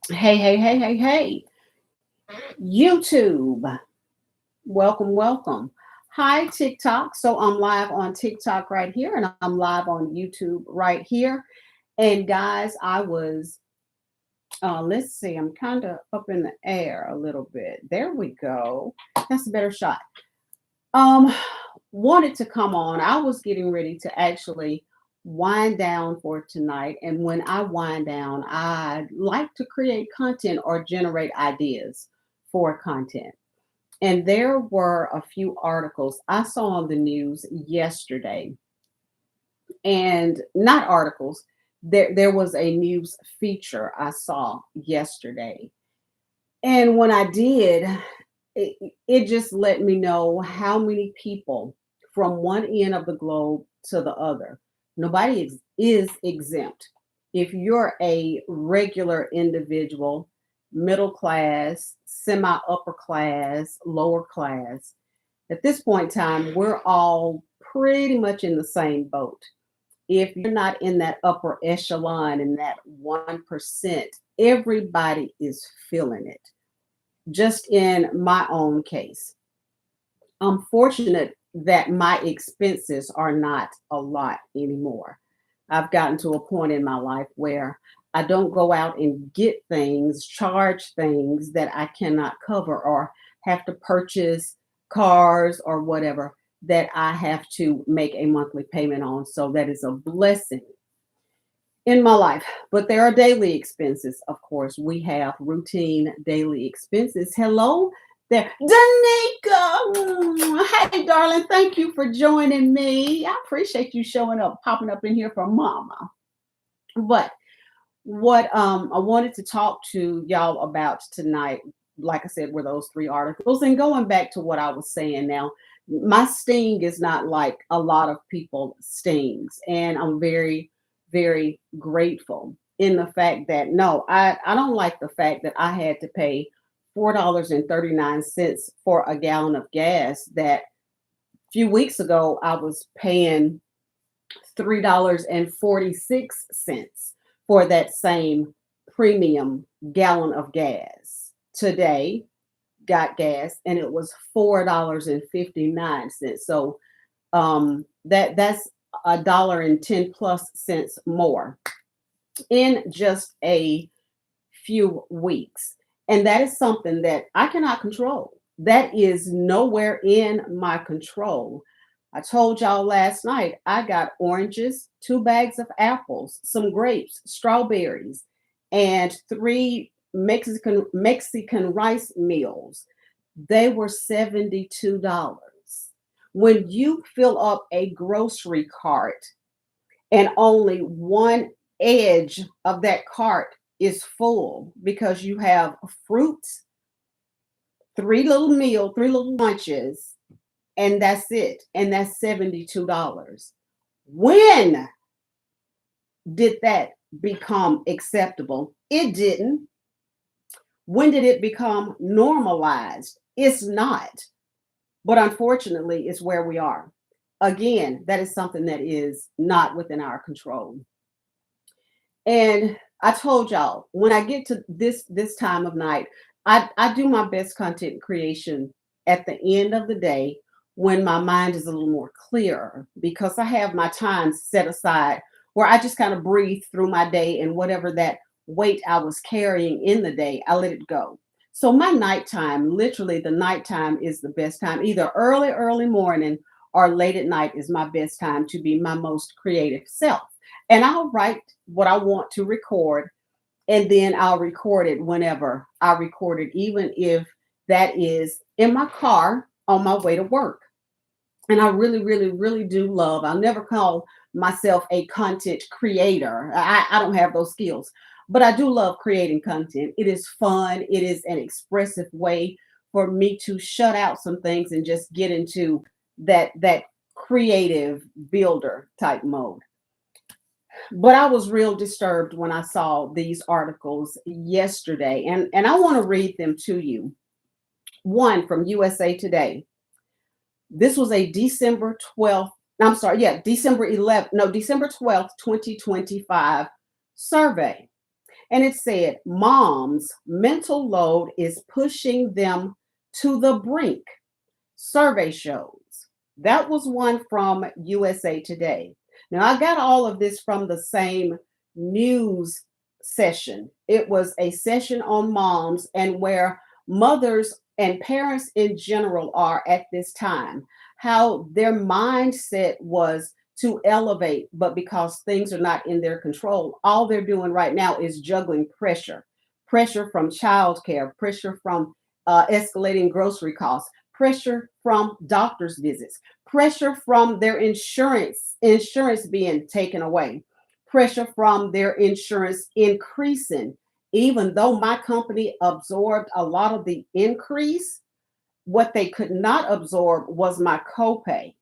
Hey, hey, hey, hey, hey, YouTube. Welcome, welcome. Hi, TikTok. So I'm live on TikTok right here, and I'm live on YouTube right here. And guys, let's see, I'm kind of up in the air a little bit. There we go. That's a better shot. Um, Wanted to come on. I was getting ready to actually wind down for tonight. And when I wind down, I like to create content or generate ideas for content. And there were a few articles I saw on the news yesterday, and not articles. There was a news feature I saw yesterday. And when I did, it just let me know how many people from one end of the globe to the other. Nobody is exempt. If you're a regular individual, middle class, semi upper class, lower class, at this point in time, we're all pretty much in the same boat. If you're not in that upper echelon, in that 1%, everybody is feeling it. Just in my own case, I'm fortunate that my expenses are not a lot anymore. I've gotten to a point in my life where I don't go out and get things, charge things that I cannot cover, or have to purchase cars or whatever that I have to make a monthly payment on. So that is a blessing in my life. But there are daily expenses, of course. We have routine daily expenses. Hello there, Danica. Hey, darling, thank you for joining me. I appreciate you showing up, popping up in here for mama. But what I wanted to talk to y'all about tonight, like I said, were those three articles. And going back to what I was saying now, my sting is not like a lot of people stings. And I'm very, very grateful in the fact that no, I don't like the fact that I had to pay $4.39 for a gallon of gas that a few weeks ago I was paying $3.46 for that same premium gallon of gas. Today, got gas and it was $4.59. So that's $1.10 plus more in just a few weeks. And that is something that I cannot control. That is nowhere in my control. I told y'all last night I got oranges, 2 bags of apples, some grapes, strawberries, and three Mexican rice meals. They were $72. When you fill up a grocery cart and only one edge of that cart is full because you have fruits, three little lunches, and that's it. And that's $72. When did that become acceptable? It didn't. When did it become normalized? It's not. But unfortunately, it's where we are. Again, that is something that is not within our control. And I told y'all, when I get to this time of night, I do my best content creation at the end of the day when my mind is a little more clearer because I have my time set aside where I just kind of breathe through my day, and whatever that weight I was carrying in the day, I let it go. So my nighttime, literally the nighttime is the best time. Either early morning or late at night is my best time to be my most creative self. And I'll write what I want to record, and then I'll record it whenever I record it, even if that is in my car on my way to work. And I really, really, really do love, I'll never call myself a content creator. I don't have those skills, but I do love creating content. It is fun, it is an expressive way for me to shut out some things and just get into that creative builder type mode. But I was real disturbed when I saw these articles yesterday, and I want to read them to you. One from USA Today. This was a December 12th, I'm sorry, December 11th, no, December 12th, 2025 survey. And it said, Mom's mental load is pushing them to the brink, survey shows. That was one from USA Today. Now, I got all of this from the same news session. It was a session on moms and where mothers and parents in general are at this time, how their mindset was to elevate, but because things are not in their control, all they're doing right now is juggling pressure from childcare, pressure from escalating grocery costs, pressure from doctor's visits, pressure from their insurance being taken away, pressure from their insurance increasing. Even though my company absorbed a lot of the increase, what they could not absorb was my copay.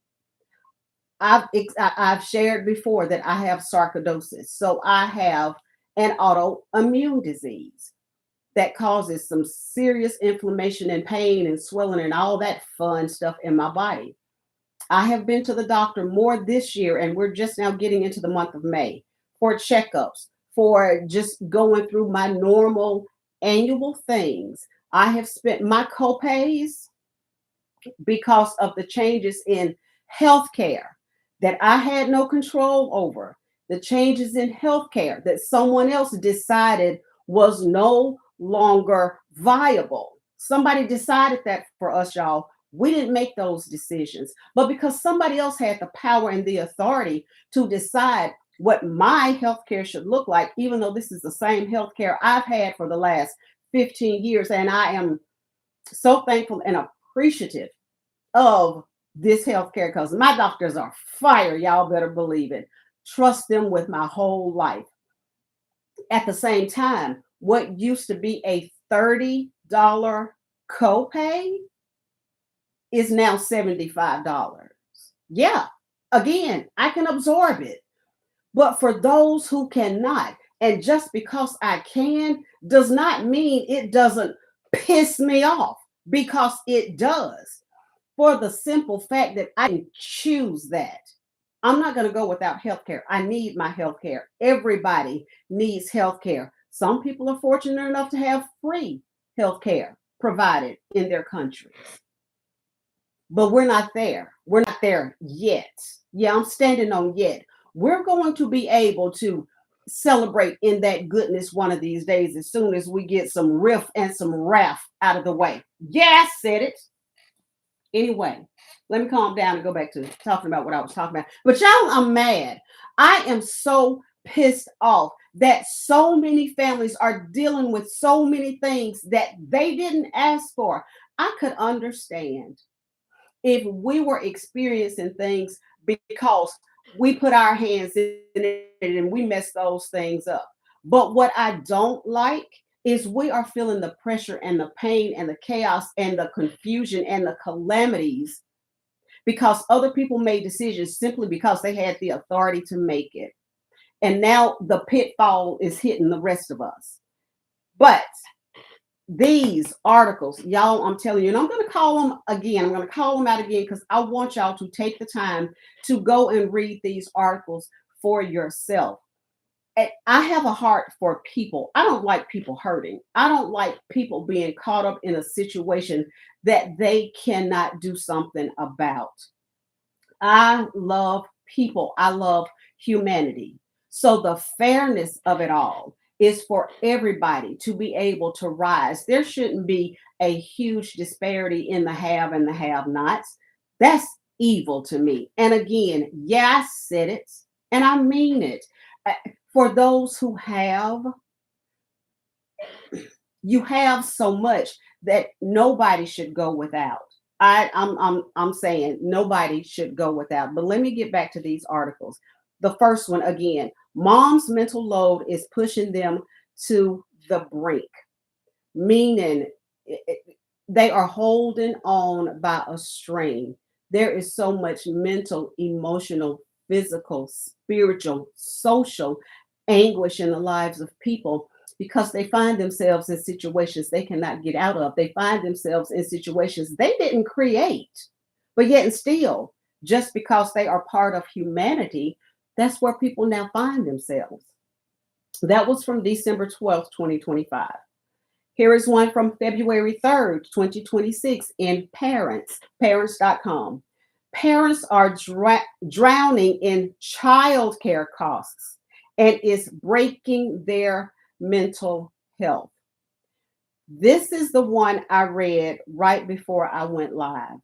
I've shared before that I have sarcoidosis, so I have an autoimmune disease that causes some serious inflammation and pain and swelling and all that fun stuff in my body. I have been to the doctor more this year, and we're just now getting into the month of May for checkups, for just going through my normal annual things. I have spent my copays because of the changes in healthcare that I had no control over, the changes in healthcare that someone else decided was no longer viable. Somebody decided that for us, y'all. We didn't make those decisions, but because somebody else had the power and the authority to decide what my healthcare should look like, even though this is the same healthcare I've had for the last 15 years, and I am so thankful and appreciative of this healthcare because my doctors are fire. Y'all better believe it. Trust them with my whole life. At the same time, what used to be a $30 copay is now $75. Yeah, again, I can absorb it. But for those who cannot, and just because I can does not mean it doesn't piss me off, because it does. For the simple fact that I can choose that. I'm not going to go without health care. I need my health care. Everybody needs health care. Some people are fortunate enough to have free health care provided in their countries. But we're not there. We're not there yet. Yeah, I'm standing on yet. We're going to be able to celebrate in that goodness one of these days as soon as we get some riff and some raff out of the way. Yeah, I said it. Anyway, let me calm down and go back to talking about what I was talking about. But y'all, I'm mad. I am so pissed off that so many families are dealing with so many things that they didn't ask for. I could understand if we were experiencing things because we put our hands in it and we mess those things up. But what I don't like is we are feeling the pressure and the pain and the chaos and the confusion and the calamities because other people made decisions simply because they had the authority to make it. And now the pitfall is hitting the rest of us. But these articles, y'all, I'm telling you, and I'm going to call them again. I'm going to call them out again because I want y'all to take the time to go and read these articles for yourself. And I have a heart for people. I don't like people hurting. I don't like people being caught up in a situation that they cannot do something about. I love people. I love humanity. So the fairness of it all is for everybody to be able to rise. There shouldn't be a huge disparity in the have and the have-nots. That's evil to me. And again, yeah, I said it, and I mean it. For those who have, you have so much that nobody should go without. I'm saying nobody should go without. But let me get back to these articles. The first one again, mom's mental load is pushing them to the brink, meaning they are holding on by a string. There is so much mental, emotional, physical, spiritual, social anguish in the lives of people because they find themselves in situations they cannot get out of. They find themselves in situations they didn't create, but yet and still, just because they are part of humanity, that's where people now find themselves. That was from December 12th, 2025. Here is one from February 3rd, 2026 in parents.com. Parents are drowning in childcare costs and is breaking their mental health. This is the one I read right before I went live.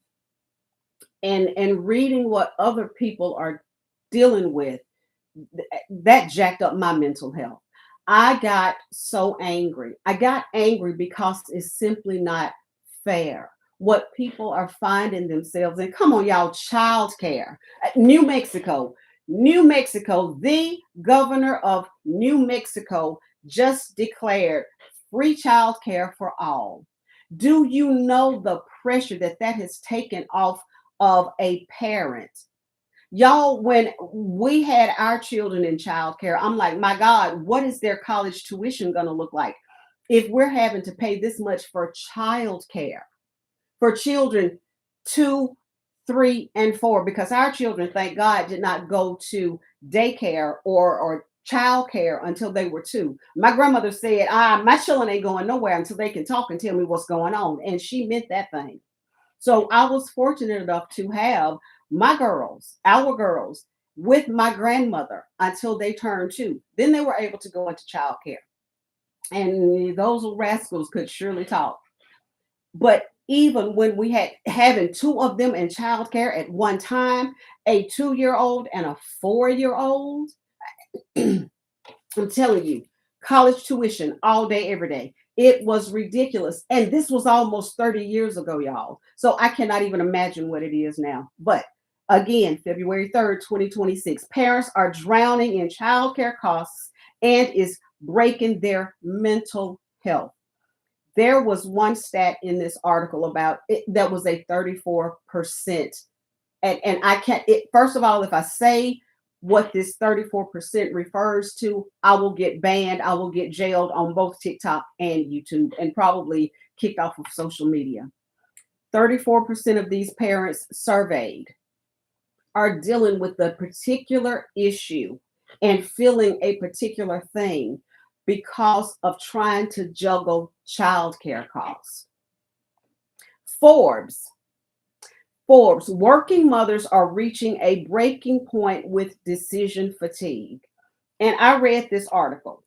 And reading what other people are dealing with, that jacked up my mental health. I got so angry. I got angry because it's simply not fair what people are finding themselves in. Come on, y'all, childcare. New Mexico, New Mexico, the governor of New Mexico just declared free childcare for all. Do you know the pressure that that has taken off of a parent? Y'all, when we had our children in childcare, I'm like, my God, what is their college tuition going to look like if we're having to pay this much for childcare for children 2, 3, and 4? Because our children, thank God, did not go to daycare or childcare until they were 2. My grandmother said, my children ain't going nowhere until they can talk and tell me what's going on. And she meant that thing. So I was fortunate enough to have our girls, with my grandmother until they turned 2. Then they were able to go into childcare. And those rascals could surely talk. But even when we had having 2 of them in childcare at one time, a 2-year-old and a 4-year-old, I'm telling you, college tuition all day, every day. It was ridiculous. And this was almost 30 years ago, y'all. So I cannot even imagine what it is now. But again, February 3rd, 2026, parents are drowning in childcare costs and is breaking their mental health. There was one stat in this article about it that was a 34%. And I can't, first of all, if I say what this 34% refers to, I will get banned. I will get jailed on both TikTok and YouTube and probably kicked off of social media. 34% of these parents surveyed are dealing with a particular issue and feeling a particular thing because of trying to juggle childcare costs. Forbes, working mothers are reaching a breaking point with decision fatigue. And I read this article,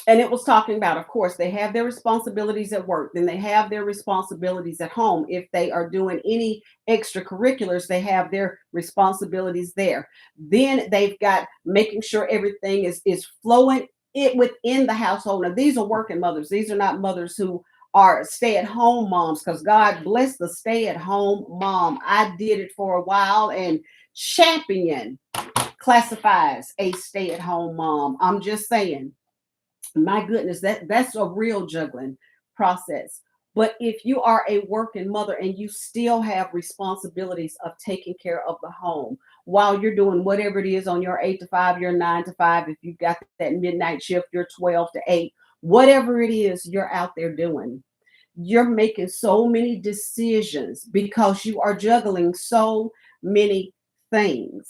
and it was talking about, of course, they have their responsibilities at work, then they have their responsibilities at home. If they are doing any extracurriculars, they have their responsibilities there. Then they've got making sure everything is flowing within the household. Now, these are working mothers. These are not mothers who are stay-at-home moms, because God bless the stay-at-home mom. I did it for a while, and Champion classifies a stay-at-home mom. I'm just saying, my goodness, that's a real juggling process. But if you are a working mother and you still have responsibilities of taking care of the home while you're doing whatever it is on your 8 to 5, your 9 to 5, if you've got that midnight shift, your 12 to 8, whatever it is you're out there doing, you're making so many decisions because you are juggling so many things.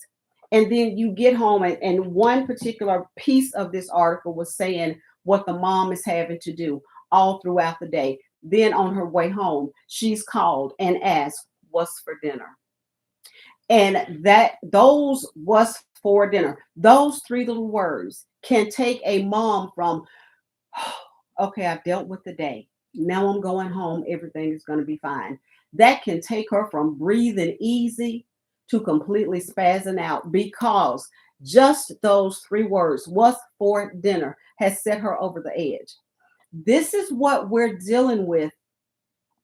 And then you get home, and one particular piece of this article was saying what the mom is having to do all throughout the day. Then on her way home, she's called and asked, "What's for dinner?" And those "what's for dinner," those 3 little words can take a mom from, okay, I've dealt with the day. Now I'm going home. Everything is going to be fine. That can take her from breathing easy to completely spazzing out, because just those 3 words, "what's for dinner," has set her over the edge. This is what we're dealing with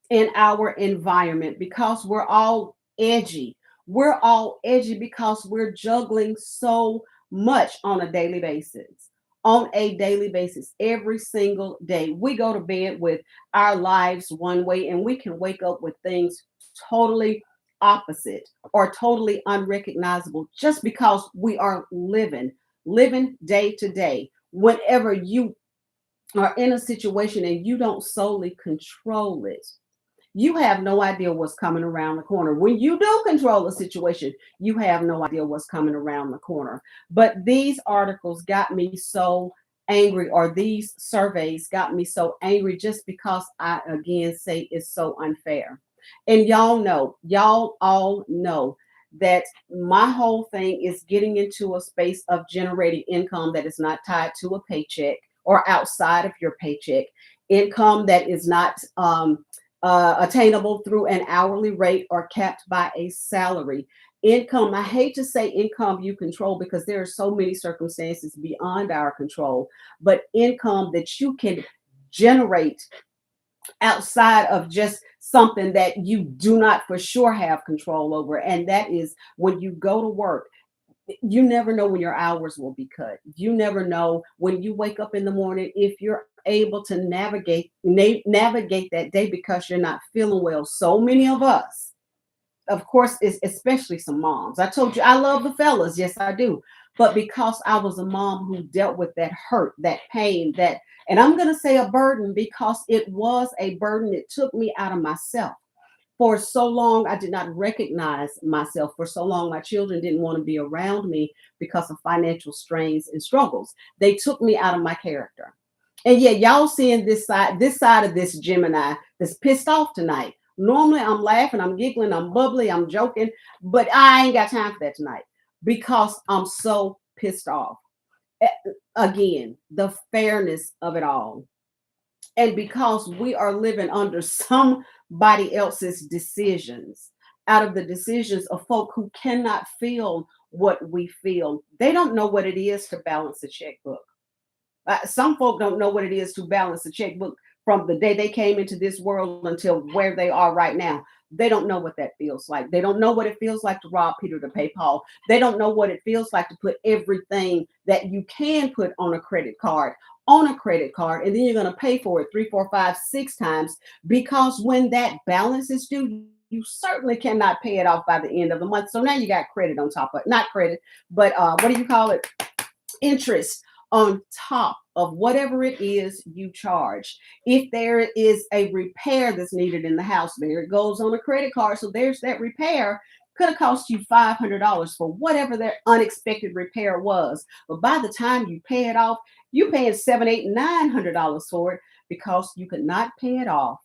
in our environment because we're all edgy. We're all edgy because we're juggling so much on a daily basis. On a daily basis, every single day. We go to bed with our lives one way, and we can wake up with things totally opposite or totally unrecognizable just because we are living day to day. Whenever you are in a situation and you don't solely control it, you have no idea what's coming around the corner. When you do control a situation, you have no idea what's coming around the corner. But these articles got me so angry, or these surveys got me so angry just because I again say it's so unfair. And y'all all know that my whole thing is getting into a space of generating income that is not tied to a paycheck or outside of your paycheck, income that is not attainable through an hourly rate or capped by a salary. Income, I hate to say income you control because there are so many circumstances beyond our control, but income that you can generate outside of just something that you do not for sure have control over. And that is when you go to work, you never know when your hours will be cut. You never know when you wake up in the morning if you're able to navigate that day because you're not feeling well. So many of us, of course, is especially some moms. I told you I love the fellas, yes I do. But because I was a mom who dealt with that hurt, that pain, that, and I'm going to say a burden because it was a burden. It took me out of myself. For so long, I did not recognize myself. For so long, my children didn't want to be around me because of financial strains and struggles. They took me out of my character. And yeah, y'all seeing this side of this Gemini that's pissed off tonight. Normally, I'm laughing, I'm giggling, I'm bubbly, I'm joking, but I ain't got time for that tonight because I'm so pissed off. Again, the fairness of it all, and because we are living under somebody else's decisions, out of the decisions of folk who cannot feel what we feel. They don't know what it is to balance a checkbook. Some folk don't know what it is to balance a checkbook from the day they came into this world until where they are right now. They don't know what that feels like. They don't know what it feels like to rob Peter to pay Paul. They don't know what it feels like to put everything that you can put on a credit card, and then you're going to pay for it 3, 4, 5, 6 times, because when that balance is due, you certainly cannot pay it off by the end of the month. So now you got credit on top of it, not credit, but what do you call it? Interest on top of whatever it is you charge. If there is a repair that's needed in the house, there it goes on a credit card. So there's that repair. Could have cost you $500 for whatever that unexpected repair was. But by the time you pay it off, you're paying $700, $800, $900 for it because you could not pay it off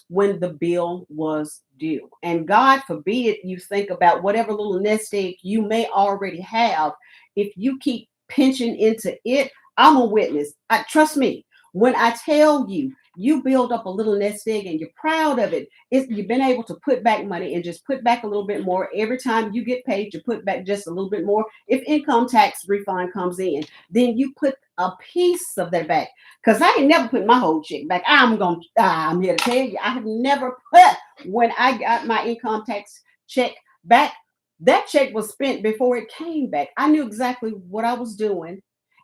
when the bill was due. And God forbid you think about whatever little nest egg you may already have. If you keep pinching into it, I'm a witness. Trust me, when I tell you, you build up a little nest egg and you're proud of it. You've been able to put back money and just put back a little bit more. Every time you get paid, you put back just a little bit more. If income tax refund comes in, then you put a piece of that back. Because I ain't never put my whole check back. I'm here to tell you, I have never put, when I got my income tax check back, that check was spent before it came back. I knew exactly what I was doing,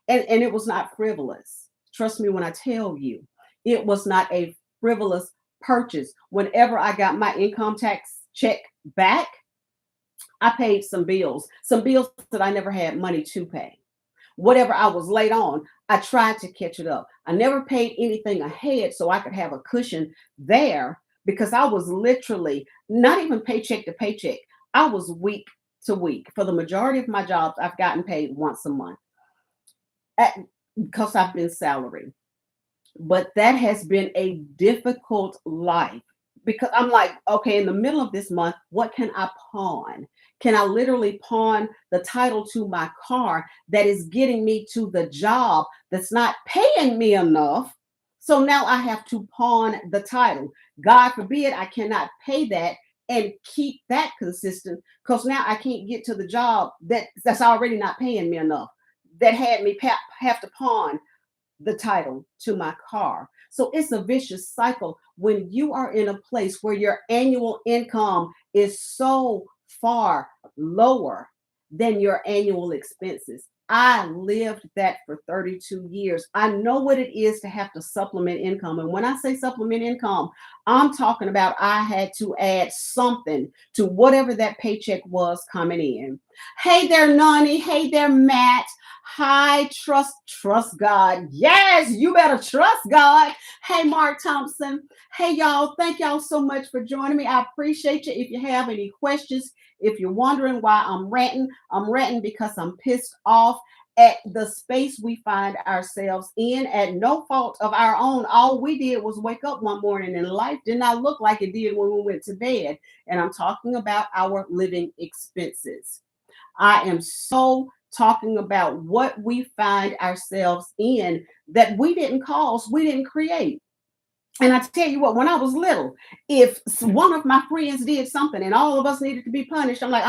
and it was not frivolous. Trust me when I tell you, it was not a frivolous purchase. Whenever I got my income tax check back, I paid some bills that I never had money to pay. Whatever I was late on, I tried to catch it up. I never paid anything ahead so I could have a cushion there because I was literally not even paycheck to paycheck. I was week to week. For the majority of my jobs, I've gotten paid once a month because I've been salary. But that has been a difficult life because I'm like, okay, in the middle of this month, what can I pawn? Can I literally pawn the title to my car that is getting me to the job that's not paying me enough? So now I have to pawn the title. God forbid I cannot pay that and keep that consistent because now I can't get to the job that's already not paying me enough. That had me have to pawn the title to my car. So it's a vicious cycle when you are in a place where your annual income is so far lower than your annual expenses. I lived that for 32 years. I know what it is to have to supplement income. And when I say supplement income, I'm talking about I had to add something to whatever that paycheck was coming in. Hey there, Nani. Hey there, Matt. Hi, trust God. Yes, you better trust God. Hey, Mark Thompson. Hey, y'all. Thank y'all so much for joining me. I appreciate you. If you have any questions, if you're wondering why I'm ranting because I'm pissed off at the space we find ourselves in at no fault of our own. All we did was wake up one morning and life did not look like it did when we went to bed. And I'm talking about our living expenses. I am so talking about what we find ourselves in that we didn't cause, we didn't create. And I tell you what, when I was little, if one of my friends did something and all of us needed to be punished, I'm like,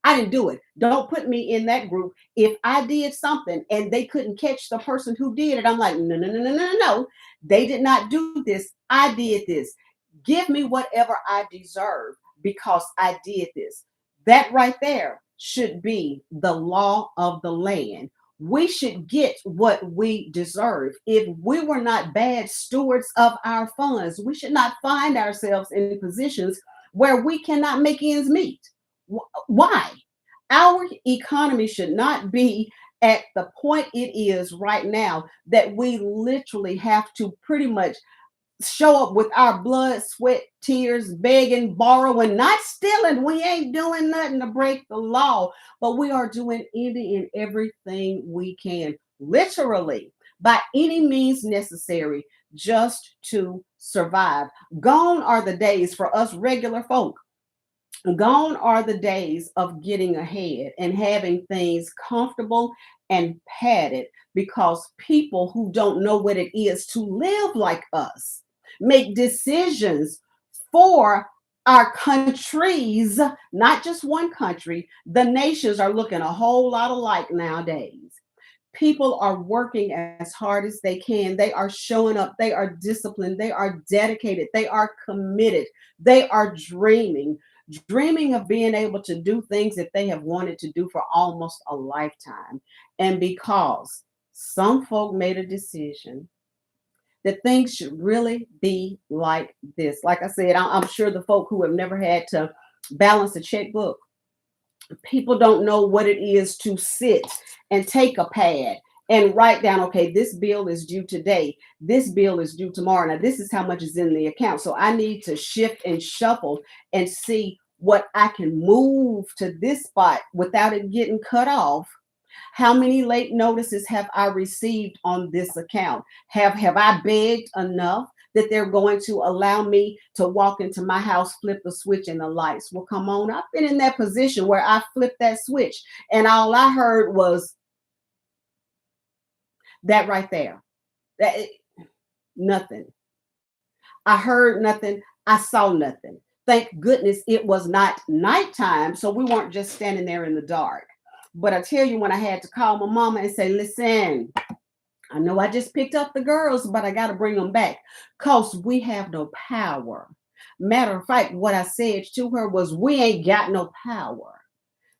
I didn't do it. Don't put me in that group. If I did something and they couldn't catch the person who did it, I'm like, no, no, no, no, no, no, no. They did not do this. I did this. Give me whatever I deserve because I did this. That right there should be the law of the land. We should get what we deserve. If we were not bad stewards of our funds, we should not find ourselves in positions where we cannot make ends meet. Why? Our economy should not be at the point it is right now that we literally have to pretty much show up with our blood, sweat, tears, begging, borrowing, not stealing. We ain't doing nothing to break the law, but we are doing any and everything we can, literally, by any means necessary, just to survive. Gone are the days for us regular folk. Gone are the days of getting ahead and having things comfortable and padded because people who don't know what it is to live like us make decisions for our countries, not just one country. The nations are looking a whole lot alike nowadays. People are working as hard as they can. They are showing up. They are disciplined. They are dedicated. They are committed. They are dreaming of being able to do things that they have wanted to do for almost a lifetime. And because some folk made a decision that things should really be like this. Like I said, I'm sure the folk who have never had to balance a checkbook, people don't know what it is to sit and take a pad and write down, okay, this bill is due today. This bill is due tomorrow. Now, this is how much is in the account. So I need to shift and shuffle and see what I can move to this spot without it getting cut off. How many late notices have I received on this account? Have I begged enough that they're going to allow me to walk into my house, flip the switch, and the lights will come on? I've been in that position where I flipped that switch, and all I heard was that right there. That nothing. I heard nothing. I saw nothing. Thank goodness it was not nighttime, so we weren't just standing there in the dark. But I tell you, when I had to call my mama and say, listen, I know I just picked up the girls, but I got to bring them back because we have no power. Matter of fact, what I said to her was, we ain't got no power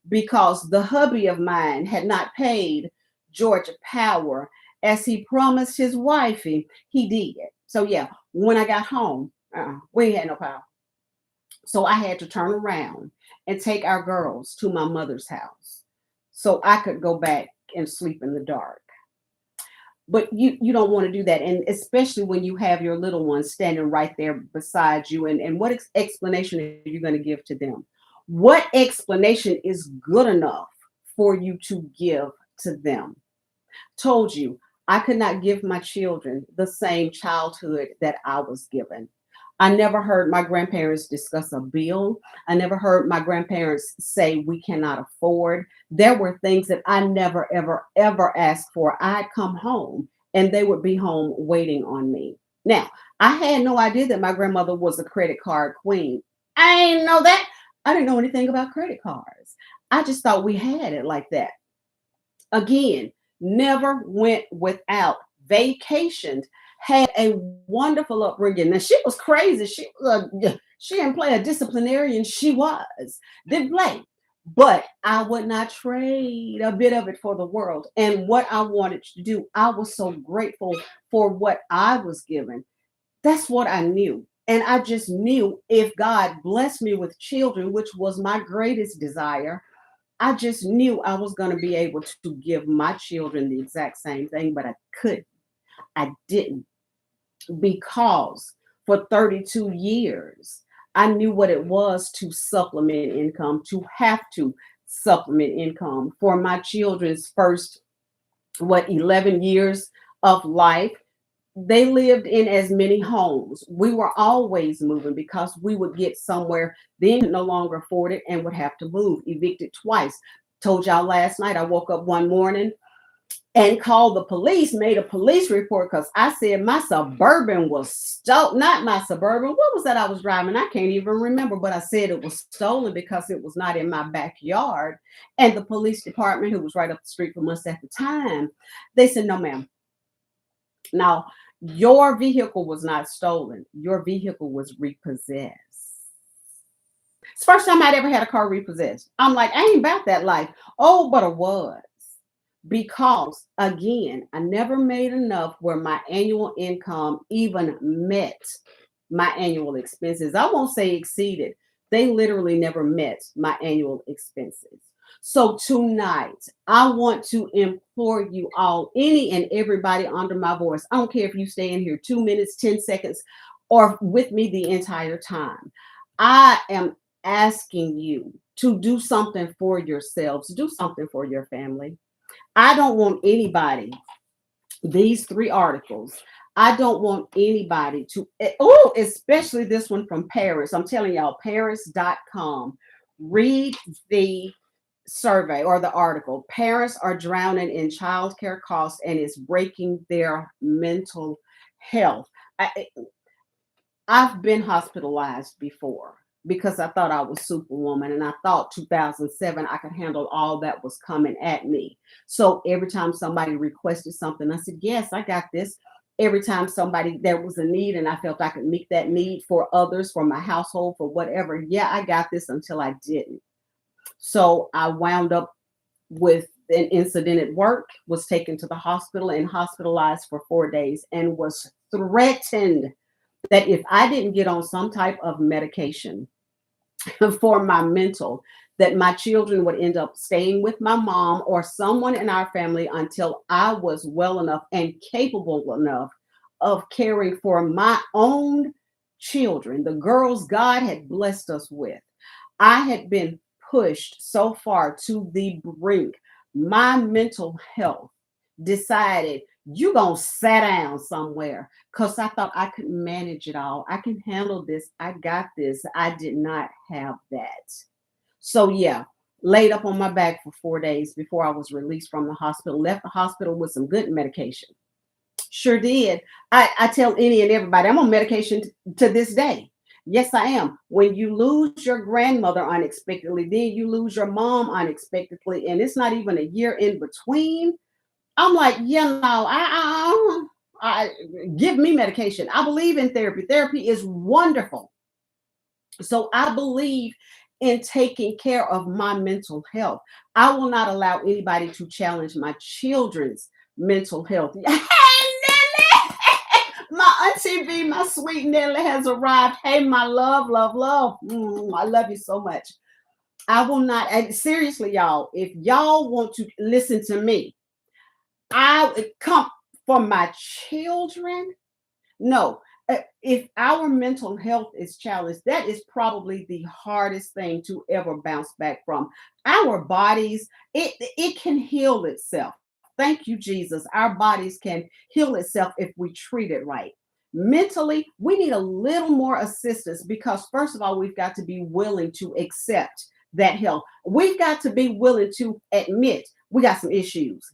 because the hubby of mine had not paid Georgia Power as he promised his wifey he did. So, yeah, when I got home, we had no power. So I had to turn around and take our girls to my mother's house so I could go back and sleep in the dark. But you don't want to do that, and especially when you have your little ones standing right there beside you, and what explanation are you going to give to them? What explanation is good enough for you to give to them? Told you I could not give my children the same childhood that I was given. I never heard my grandparents discuss a bill. I never heard my grandparents say we cannot afford. There were things that I never, ever, ever asked for. I'd come home and they would be home waiting on me. Now, I had no idea that my grandmother was a credit card queen. I didn't know that. I didn't know anything about credit cards. I just thought we had it like that. Again, never went without, vacationed, had a wonderful upbringing. Now she was crazy. She didn't play a disciplinarian. She didn't play, but I would not trade a bit of it for the world. And what I wanted to do, I was so grateful for what I was given. That's what I knew. And I just knew if God blessed me with children, which was my greatest desire, I just knew I was going to be able to give my children the exact same thing, but I couldn't. I didn't because for 32 years, I knew what it was to supplement income, to have to supplement income for my children's first what, 11 years of life. They lived in as many homes. We were always moving because we would get somewhere, then could no longer afford it and would have to move, evicted twice. Told y'all last night, I woke up one morning and called the police, made a police report because I said my Suburban was stolen. Not my Suburban. What was that I was driving? I can't even remember, but I said it was stolen because it was not in my backyard. And the police department, who was right up the street from us at the time, they said, no, ma'am. Now, your vehicle was not stolen. Your vehicle was repossessed. It's the first time I'd ever had a car repossessed. I'm like, I ain't about that life. Oh, but it was. Because again, I never made enough where my annual income even met my annual expenses. I won't say exceeded. They literally never met my annual expenses. So tonight, I want to implore you all, any and everybody under my voice. I don't care if you stay in here 2 minutes, 10 seconds, or with me the entire time. I am asking you to do something for yourselves, do something for your family. I don't want anybody, these three articles, I don't want anybody to, oh, especially this one from Paris. I'm telling y'all, Paris.com. Read the survey or the article. Parents are drowning in childcare costs and it's breaking their mental health. I've been hospitalized before because I thought I was superwoman and I thought 2007 I could handle all that was coming at me. So every time somebody requested something, I said, yes, I got this. Every time somebody, there was a need and I felt I could meet that need for others, for my household, for whatever. Yeah, I got this until I didn't. So I wound up with an incident at work, was taken to the hospital and hospitalized for 4 days and was threatened that if I didn't get on some type of medication for my mental, that my children would end up staying with my mom or someone in our family until I was well enough and capable enough of caring for my own children, the girls God had blessed us with. I had been pushed so far to the brink. My mental health decided you gonna sit down somewhere because I thought I could manage it all. I can handle this. I got this. I did not have that. So yeah, laid up on my back for 4 days before I was released from the hospital. Left the hospital with some good medication. Sure did. I tell any and everybody I'm on medication to this day. Yes, I am. When you lose your grandmother unexpectedly, then you lose your mom unexpectedly, and it's not even a year in between. I'm like, yeah, no, give me medication. I believe in therapy. Therapy is wonderful. So I believe in taking care of my mental health. I will not allow anybody to challenge my children's mental health. Hey, Nelly! My auntie B, my sweet Nelly has arrived. Hey, my love, love, love. I love you so much. I will not, and seriously, y'all, if y'all want to listen to me, I would come for my children. No, if our mental health is challenged, that is probably the hardest thing to ever bounce back from. Our bodies, it can heal itself. Thank you, Jesus. Our bodies can heal itself if we treat it right. Mentally, we need a little more assistance because, first of all, we've got to be willing to accept that help. We've got to be willing to admit we got some issues.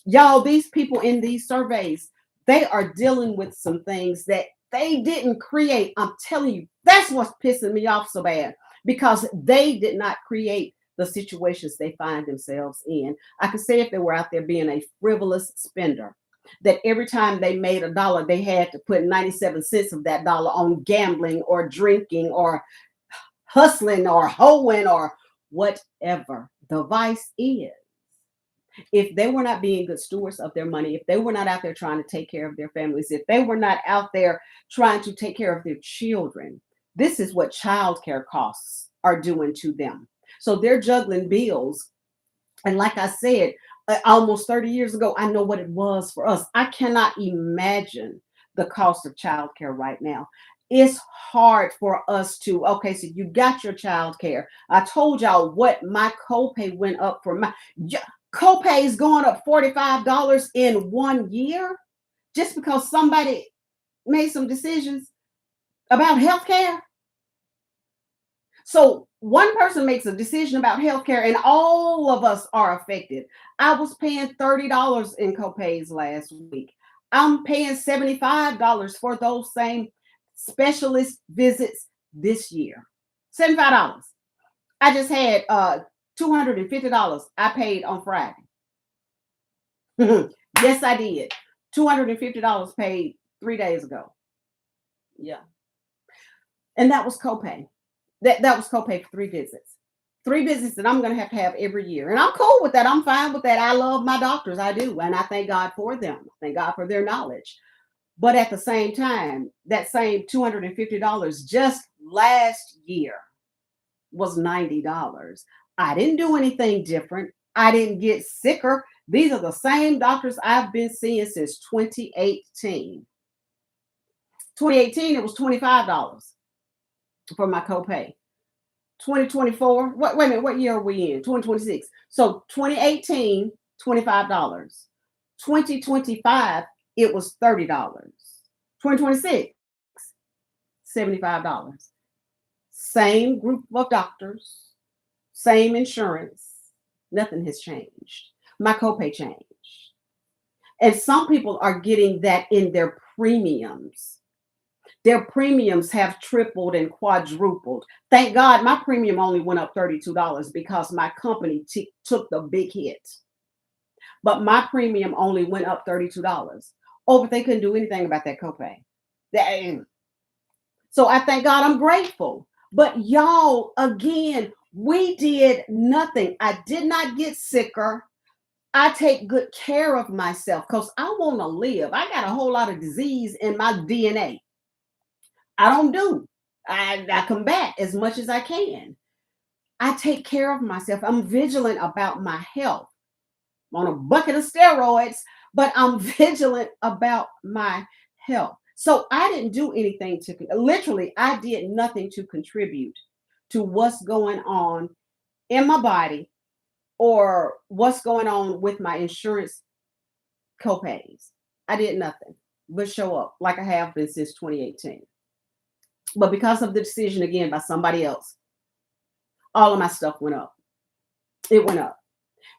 Y'all, these people in these surveys, they are dealing with some things that they didn't create. I'm telling you, that's what's pissing me off so bad because they did not create the situations they find themselves in. I could say if they were out there being a frivolous spender, that every time they made a dollar, they had to put 97 cents of that dollar on gambling or drinking or hustling or hoeing or whatever the vice is. If they were not being good stewards of their money, if they were not out there trying to take care of their families, if they were not out there trying to take care of their children, this is what childcare costs are doing to them. So they're juggling bills. And like I said, almost 30 years ago, I know what it was for us. I cannot imagine the cost of childcare right now. It's hard for us to, okay, so you got your childcare. I told y'all what my copay went up for my, Copays going up $45 in 1 year just because somebody made some decisions about healthcare. So one person makes a decision about healthcare and all of us are affected. I was paying $30 in copays last week. I'm paying $75 for those same specialist visits this year. $75. I just had $250 I paid on Friday. Yes, I did. $250 paid 3 days ago. Yeah. And that was copay. That was copay for 3 visits. 3 visits that I'm going to have every year. And I'm cool with that. I'm fine with that. I love my doctors. I do. And I thank God for them. Thank God for their knowledge. But at the same time, that same $250 just last year was $90. I didn't do anything different. I didn't get sicker. These are the same doctors I've been seeing since 2018. 2018, it was $25 for my copay. 2024, wait a minute, what year are we in? 2026. So 2018, $25. 2025, it was $30. 2026, $75. Same group of doctors, same insurance. Nothing has changed. My copay changed. And some people are getting that in their premiums. Their premiums have tripled and quadrupled. Thank God my premium only went up $32 because my company took the big hit. But my premium only went up $32. Oh, but they couldn't do anything about that copay. So I thank God, I'm grateful. But y'all, again, we did nothing. I did not get sicker. I take good care of myself because I want to live. I got a whole lot of disease in my DNA. I don't do. I combat as much as I can. I take care of myself. I'm vigilant about my health. I'm on a bucket of steroids, but I'm vigilant about my health. So I didn't do anything literally, I did nothing to contribute to what's going on in my body or what's going on with my insurance copays. I did nothing but show up like I have been since 2018. But because of the decision again by somebody else, all of my stuff went up. It went up.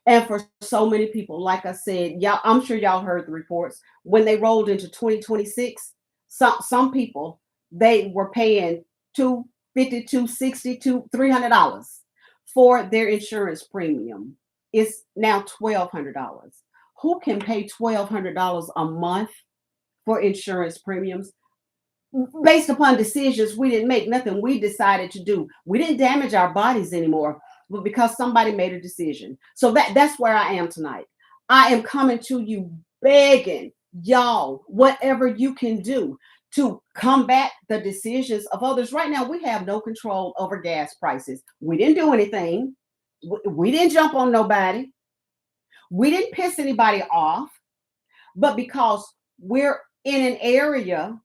And for so many people, like I said, y'all, I'm sure y'all heard the reports when they rolled into 2026. Some people, they were paying $250, $260, $300 for their insurance premium. It's now $1,200. Who can pay $1,200 a month for insurance premiums? Based upon decisions we didn't make, nothing we decided to do. We didn't damage our bodies anymore, but because somebody made a decision. So that's where I am tonight. I am coming to you begging y'all, whatever you can do to combat the decisions of others. Right now, we have no control over gas prices. We didn't do anything. We didn't jump on nobody. We didn't piss anybody off. But because we're in an area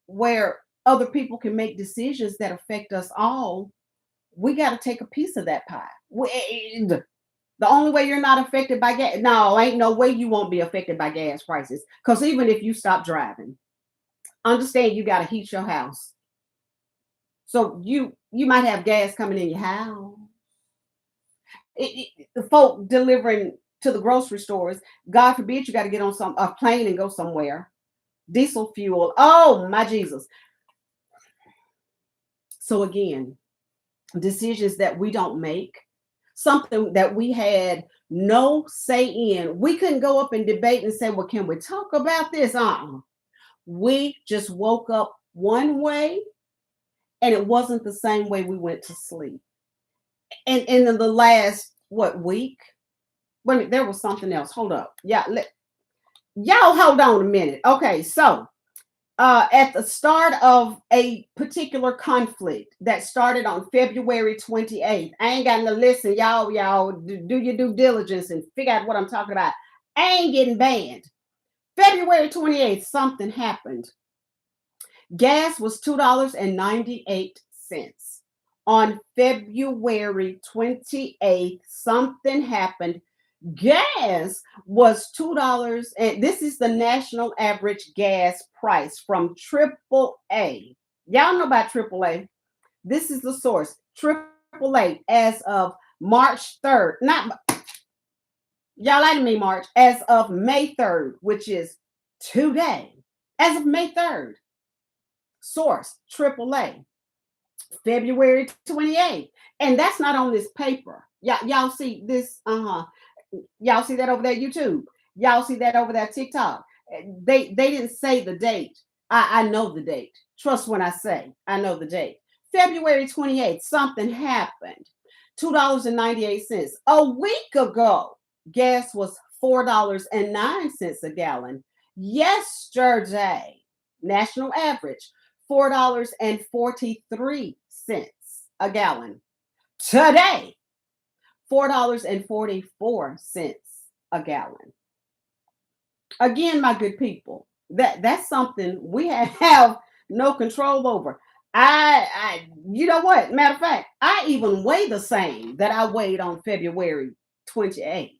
where other people can make decisions that affect us all, we got to take a piece of that pie. The only way you're not affected by gas, no, ain't no way you won't be affected by gas prices. Because even if you stop driving, understand you got to heat your house. So you might have gas coming in your house. The folk delivering to the grocery stores, God forbid you got to get on a plane and go somewhere. Diesel fuel. Oh my Jesus. So again, decisions that we don't make, something that we had no say in. We couldn't go up and debate and say, well, can we talk about this? We just woke up one way and it wasn't the same way we went to sleep. And in the last, week? Wait, there was something else. Hold up. Yeah, y'all hold on a minute. Okay, so at the start of a particular conflict that started on February 28th. I ain't got to listen, y'all do your due diligence and figure out what I'm talking about. I ain't getting banned. February 28th, something happened. Gas was $2.98. On February 28th, something happened. Gas was $2, and this is the national average gas price from Triple A. Y'all know about Triple A. This is the source. Triple A as of March 3rd. Not y'all like me, March. As of May 3rd, which is today. As of May 3rd. Source Triple A. February 28th. And that's not on this paper. Y'all see this? Y'all see that over there, YouTube? Y'all see that over there, TikTok? They didn't say the date. I know the date. Trust when I say I know the date. February 28th, something happened. $2.98. A week ago, gas was $4.09 a gallon. Yesterday, national average, $4.43 a gallon. Today, $4.44 a gallon. Again, my good people, that's something we have no control over. You know what? Matter of fact, I even weigh the same that I weighed on February 28th.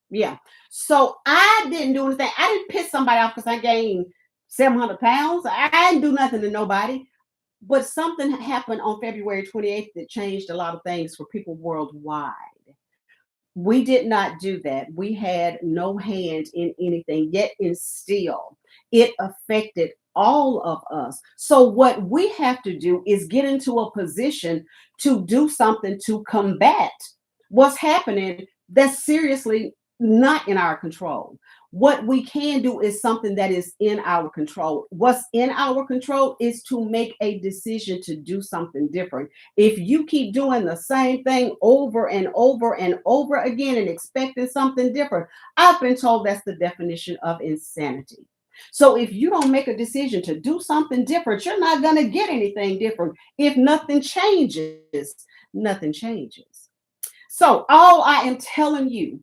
Yeah. So I didn't do anything. I didn't piss somebody off because I gained 700 pounds. I didn't do nothing to nobody. But something happened on February 28th that changed a lot of things for people worldwide. We did not do that. We had no hand in anything, yet and still it affected all of us. So what we have to do is get into a position to do something to combat what's happening that's seriously not in our control. What we can do is something that is in our control. What's in our control is to make a decision to do something different. If you keep doing the same thing over and over and over again and expecting something different, I've been told that's the definition of insanity. So if you don't make a decision to do something different, you're not going to get anything different. If nothing changes, nothing changes. So all I am telling you,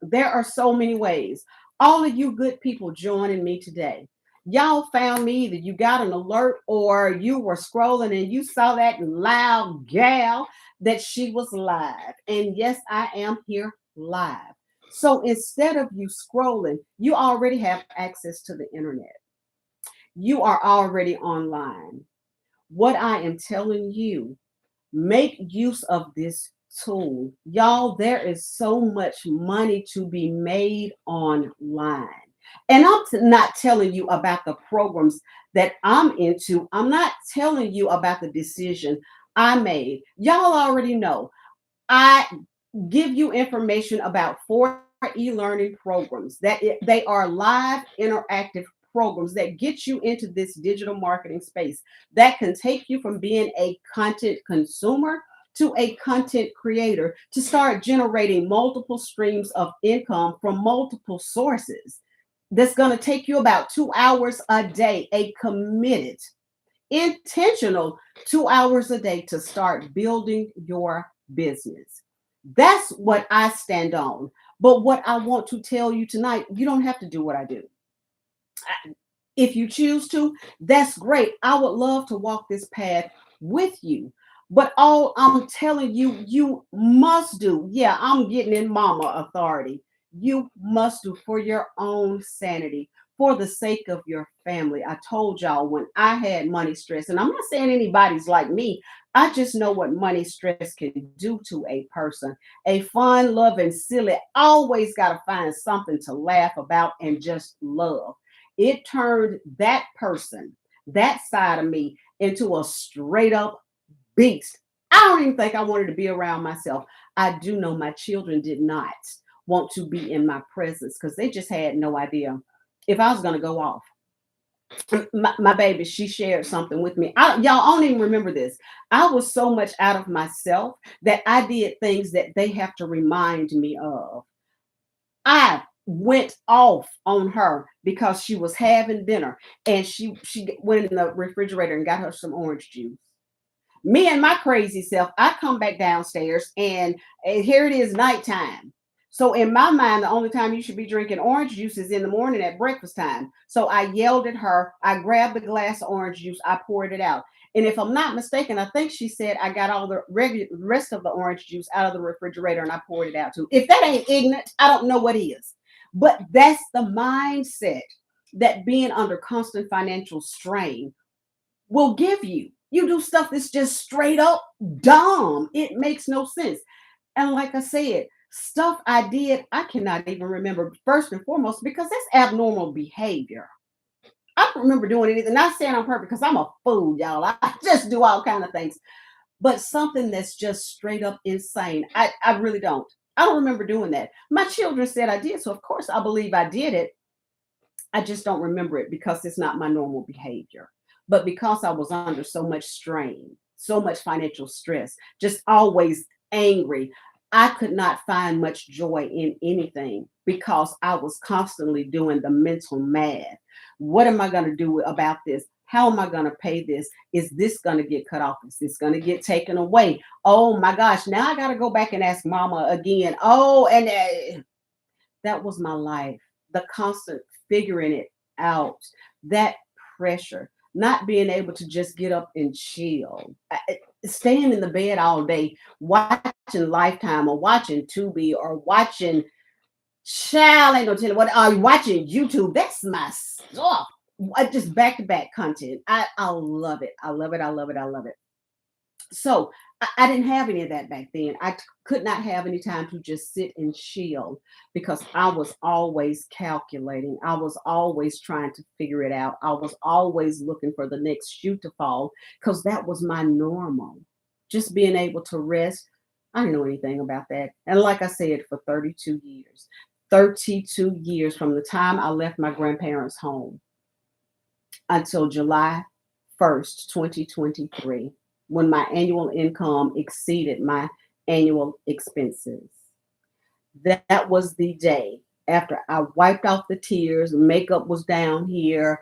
there are so many ways. All of you good people joining me today, y'all found me, either you got an alert or you were scrolling and you saw that loud gal that she was live. And yes, I am here live. So instead of you scrolling, you already have access to the internet. You are already online. What I am telling you, make use of this tool. Y'all, there is so much money to be made online. And not telling you about the programs that I'm into. I'm not telling you about the decision I made. Y'all already know. I give you information about 4 e-learning programs they are live interactive programs that get you into this digital marketing space that can take you from being a content consumer to a content creator to start generating multiple streams of income from multiple sources. That's going to take you about 2 hours a day, a committed, intentional 2 hours a day to start building your business. That's what I stand on. But what I want to tell you tonight, you don't have to do what I do. If you choose to, that's great. I would love to walk this path with you. But all I'm telling you, you must do. Yeah, I'm getting in mama authority. You must do for your own sanity, for the sake of your family. I told y'all when I had money stress, and I'm not saying anybody's like me. I just know what money stress can do to a person. A fun, loving, silly, always got to find something to laugh about and just love. It turned that person, that side of me, into a straight up beast. I don't even think I wanted to be around myself. I do know my children did not want to be in my presence because they just had no idea if I was going to go off. My baby, she shared something with me. Y'all don't even remember this. I was so much out of myself that I did things that they have to remind me of. I went off on her because she was having dinner and she went in the refrigerator and got her some orange juice. Me and my crazy self, I come back downstairs and here it is nighttime. So in my mind, the only time you should be drinking orange juice is in the morning at breakfast time. So I yelled at her. I grabbed the glass of orange juice. I poured it out. And if I'm not mistaken, I think she said I got all the rest of the orange juice out of the refrigerator and I poured it out too. If that ain't ignorant, I don't know what is. But that's the mindset that being under constant financial strain will give you. You do stuff that's just straight up dumb. It makes no sense. And like I said, stuff I did, I cannot even remember first and foremost because that's abnormal behavior. I don't remember doing anything, not saying on purpose because I'm a fool, y'all. I just do all kind of things. But something that's just straight up insane, I really don't. I don't remember doing that. My children said I did, so of course I believe I did it. I just don't remember it because it's not my normal behavior. But because I was under so much strain, so much financial stress, just always angry, I could not find much joy in anything because I was constantly doing the mental math. What am I going to do about this? How am I going to pay this? Is this going to get cut off? Is this going to get taken away? Oh my gosh, now I got to go back and ask mama again. Oh, and that was my life. The constant figuring it out, that pressure, not being able to just get up and chill, staying in the bed all day, watching Lifetime or watching Tubi or watching Child ain't gonna tell you what are you watching YouTube. That's my stuff. Just back to back content. I love it. I love it. I love it. I love it. So I didn't have any of that back then. Could not have any time to just sit and chill because I was always calculating. I was always trying to figure it out. I was always looking for the next shoe to fall because that was my normal. Just being able to rest. I didn't know anything about that. And like I said, for 32 years, 32 years from the time I left my grandparents' home until July 1st, 2023, when my annual income exceeded my annual expenses. That was the day after I wiped off the tears, makeup was down here,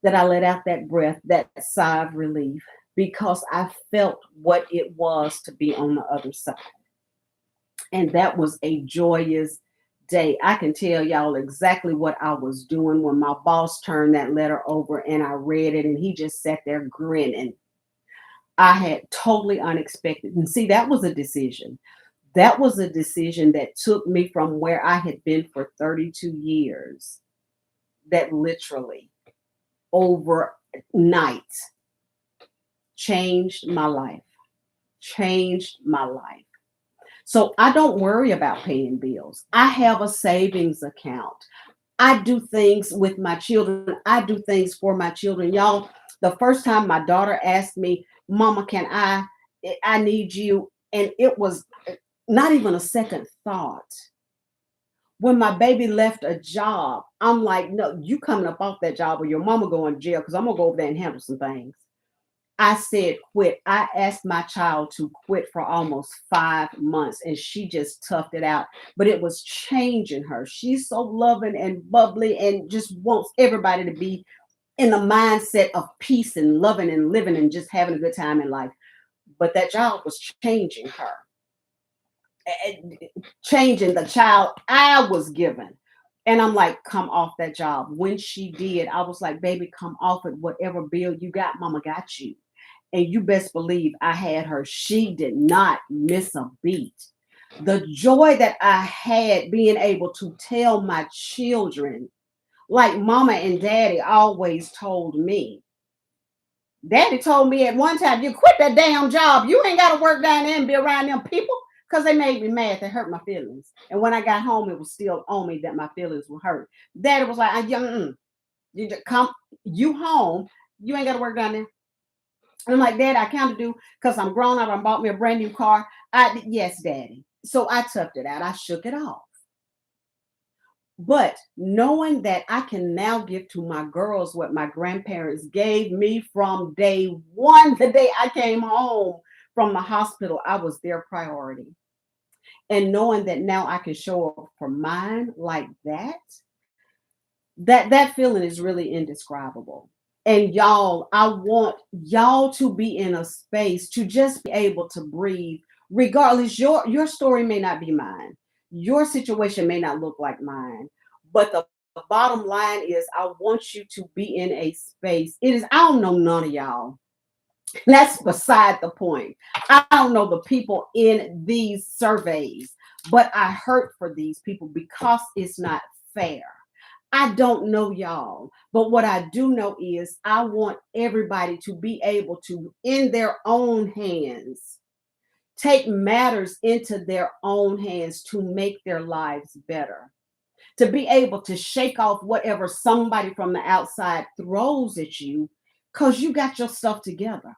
that I let out that breath, that sigh of relief, because I felt what it was to be on the other side. And that was a joyous day. I can tell y'all exactly what I was doing when my boss turned that letter over and I read it and he just sat there grinning. I had totally unexpected. And see, that was a decision. That was a decision that took me from where I had been for 32 years, that literally overnight changed my life, changed my life. So I don't worry about paying bills. I have a savings account. I do things with my children. I do things for my children. Y'all, the first time my daughter asked me, Mama, can I need you. And it was not even a second thought. When my baby left a job, I'm like, no, you coming up off that job or your mama going to jail because I'm going to go over there and handle some things. I said quit. I asked my child to quit for almost 5 months and she just toughed it out. But it was changing her. She's so loving and bubbly and just wants everybody to be in the mindset of peace and loving and living and just having a good time in life. But that job was changing her, changing the child I was given. And I'm like, come off that job. When she did, I was like, baby, come off it. Whatever bill you got, mama got you. And you best believe I had her. She did not miss a beat. The joy that I had being able to tell my children, like mama and daddy always told me. Daddy told me at one time, you quit that damn job. You ain't got to work down there and be around them people because they made me mad. They hurt my feelings. And when I got home, it was still on me that my feelings were hurt. Daddy was like, you just come, you home. You ain't got to work down there. And I'm like, Dad, I kind of do because I'm grown up. I bought me a brand new car. Yes, Daddy. So I toughed it out. I shook it off. But knowing that I can now give to my girls what my grandparents gave me from day one, the day I came home from the hospital, I was their priority. And knowing that now I can show up for mine like that, that feeling is really indescribable. And y'all, I want y'all to be in a space to just be able to breathe, regardless. Your story may not be mine. Your situation may not look like mine, but the bottom line is I want you to be in a space. It is, I don't know none of y'all. That's beside the point. I don't know the people in these surveys, but I hurt for these people because it's not fair. I don't know y'all, but what I do know is I want everybody to be able to, in their own hands, take matters into their own hands to make their lives better, to be able to shake off whatever somebody from the outside throws at you because you got your stuff together.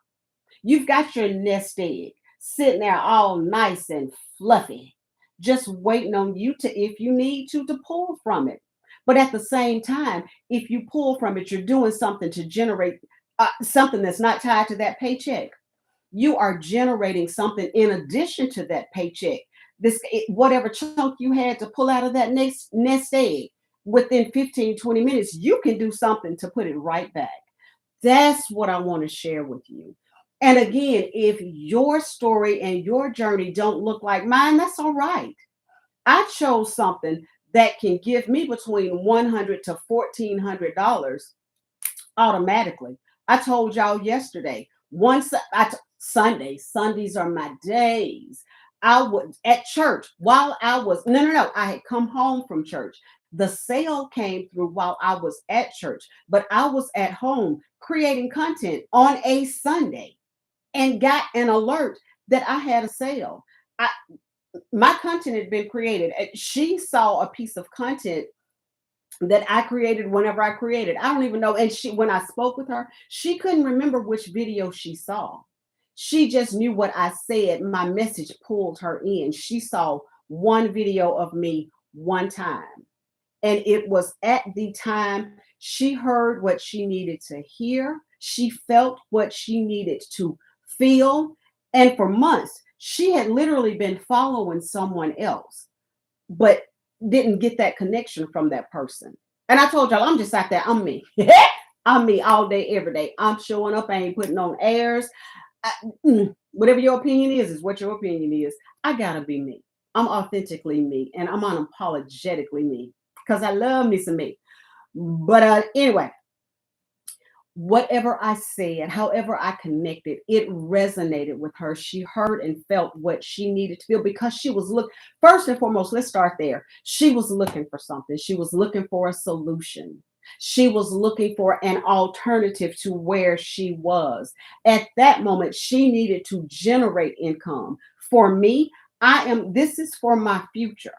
You've got your nest egg sitting there all nice and fluffy, just waiting on you to, if you need to pull from it. But at the same time, if you pull from it, you're doing something to generate something that's not tied to that paycheck. You are generating something in addition to that paycheck. Whatever chunk you had to pull out of that next nest egg within 15, 20 minutes, you can do something to put it right back. That's what I want to share with you. And again, if your story and your journey don't look like mine, that's all right. I chose something that can give me between $100 to $1,400 automatically. I told y'all yesterday, Sundays are my days. I was at church while I was, no, I had come home from church. The sale came through while I was at church, but I was at home creating content on a Sunday and got an alert that I had a sale. I, my content had been created. She saw a piece of content that I created whenever I created. I don't even know. And when I spoke with her, she couldn't remember which video she saw. She just knew what I said. My message pulled her in. She saw one video of me one time. And it was at the time she heard what she needed to hear. She felt what she needed to feel. And for months, she had literally been following someone else, but didn't get that connection from that person. And I told y'all, I'm just out there. I'm me. I'm me all day, every day. I'm showing up. I ain't putting on airs. Whatever your opinion is what your opinion is. I gotta be me. I'm authentically me, and I'm unapologetically me because I love me some me. But anyway, whatever I said, however I connected, it resonated with her. She heard and felt what she needed to feel because she was first and foremost, let's start there. She was looking for something. She was looking for a solution. She was looking for an alternative to where she was. At that moment, she needed to generate income. For me, this is for my future.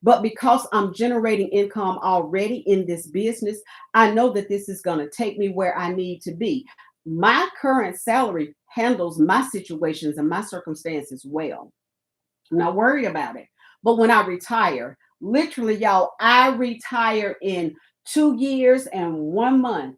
But because I'm generating income already in this business, I know that this is going to take me where I need to be. My current salary handles my situations and my circumstances well. I'm not worried about it. But when I retire, literally, y'all, I retire in 2 years and 1 month.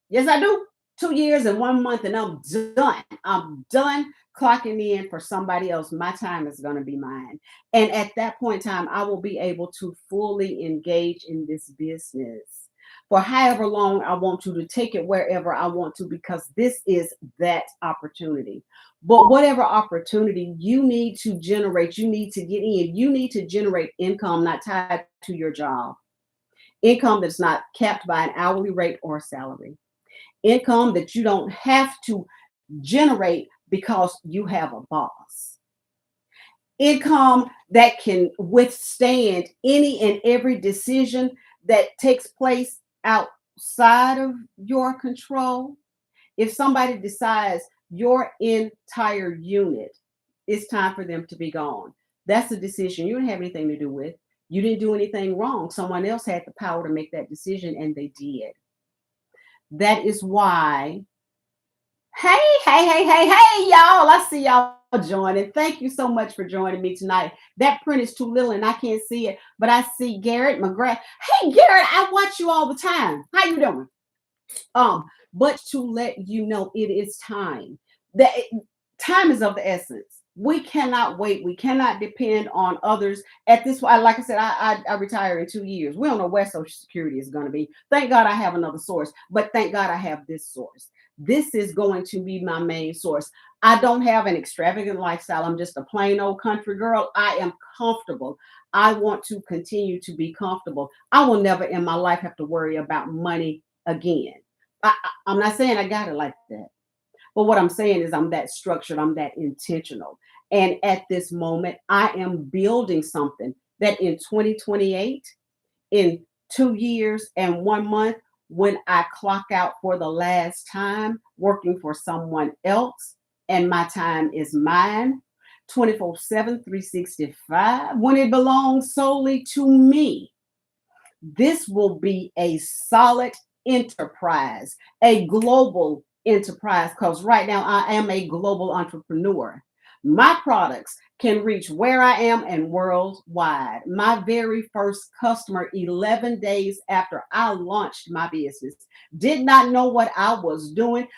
Yes, I do. 2 years and 1 month, and I'm done. I'm done clocking in for somebody else. My time is going to be mine. And at that point in time, I will be able to fully engage in this business for however long I want to take it wherever I want to, because this is that opportunity. But whatever opportunity you need to generate, you need to get in, you need to generate income not tied to your job, income that's not capped by an hourly rate or salary, income that you don't have to generate because you have a boss, income that can withstand any and every decision that takes place outside of your control. If somebody decides your entire unit, it's time for them to be gone, that's a decision you didn't have anything to do with. You didn't do anything wrong. Someone else had the power to make that decision, and they did. That is why, hey, y'all. I see y'all joining. Thank you so much for joining me tonight. That print is too little and I can't see it, but I see Garrett McGrath. Hey, Garrett, I watch you all the time. How you doing? But to let you know, it is time. Time is of the essence. We cannot wait. We cannot depend on others at this point. Like I said, I retire in 2 years. We don't know where Social Security is going to be. Thank God I have another source, but thank God I have this source. This is going to be my main source. I don't have an extravagant lifestyle. I'm just a plain old country girl. I am comfortable. I want to continue to be comfortable. I will never in my life have to worry about money again. I'm not saying I got it like that. But what I'm saying is I'm that structured, I'm that intentional. And at this moment, I am building something that in 2028, in 2 years and 1 month, when I clock out for the last time working for someone else and my time is mine 24/7, 365, when it belongs solely to me, this will be a solid enterprise, a global enterprise, because right now I am a global entrepreneur. My products can reach where I am and worldwide. My very first customer, 11 days after I launched my business, did not know what I was doing.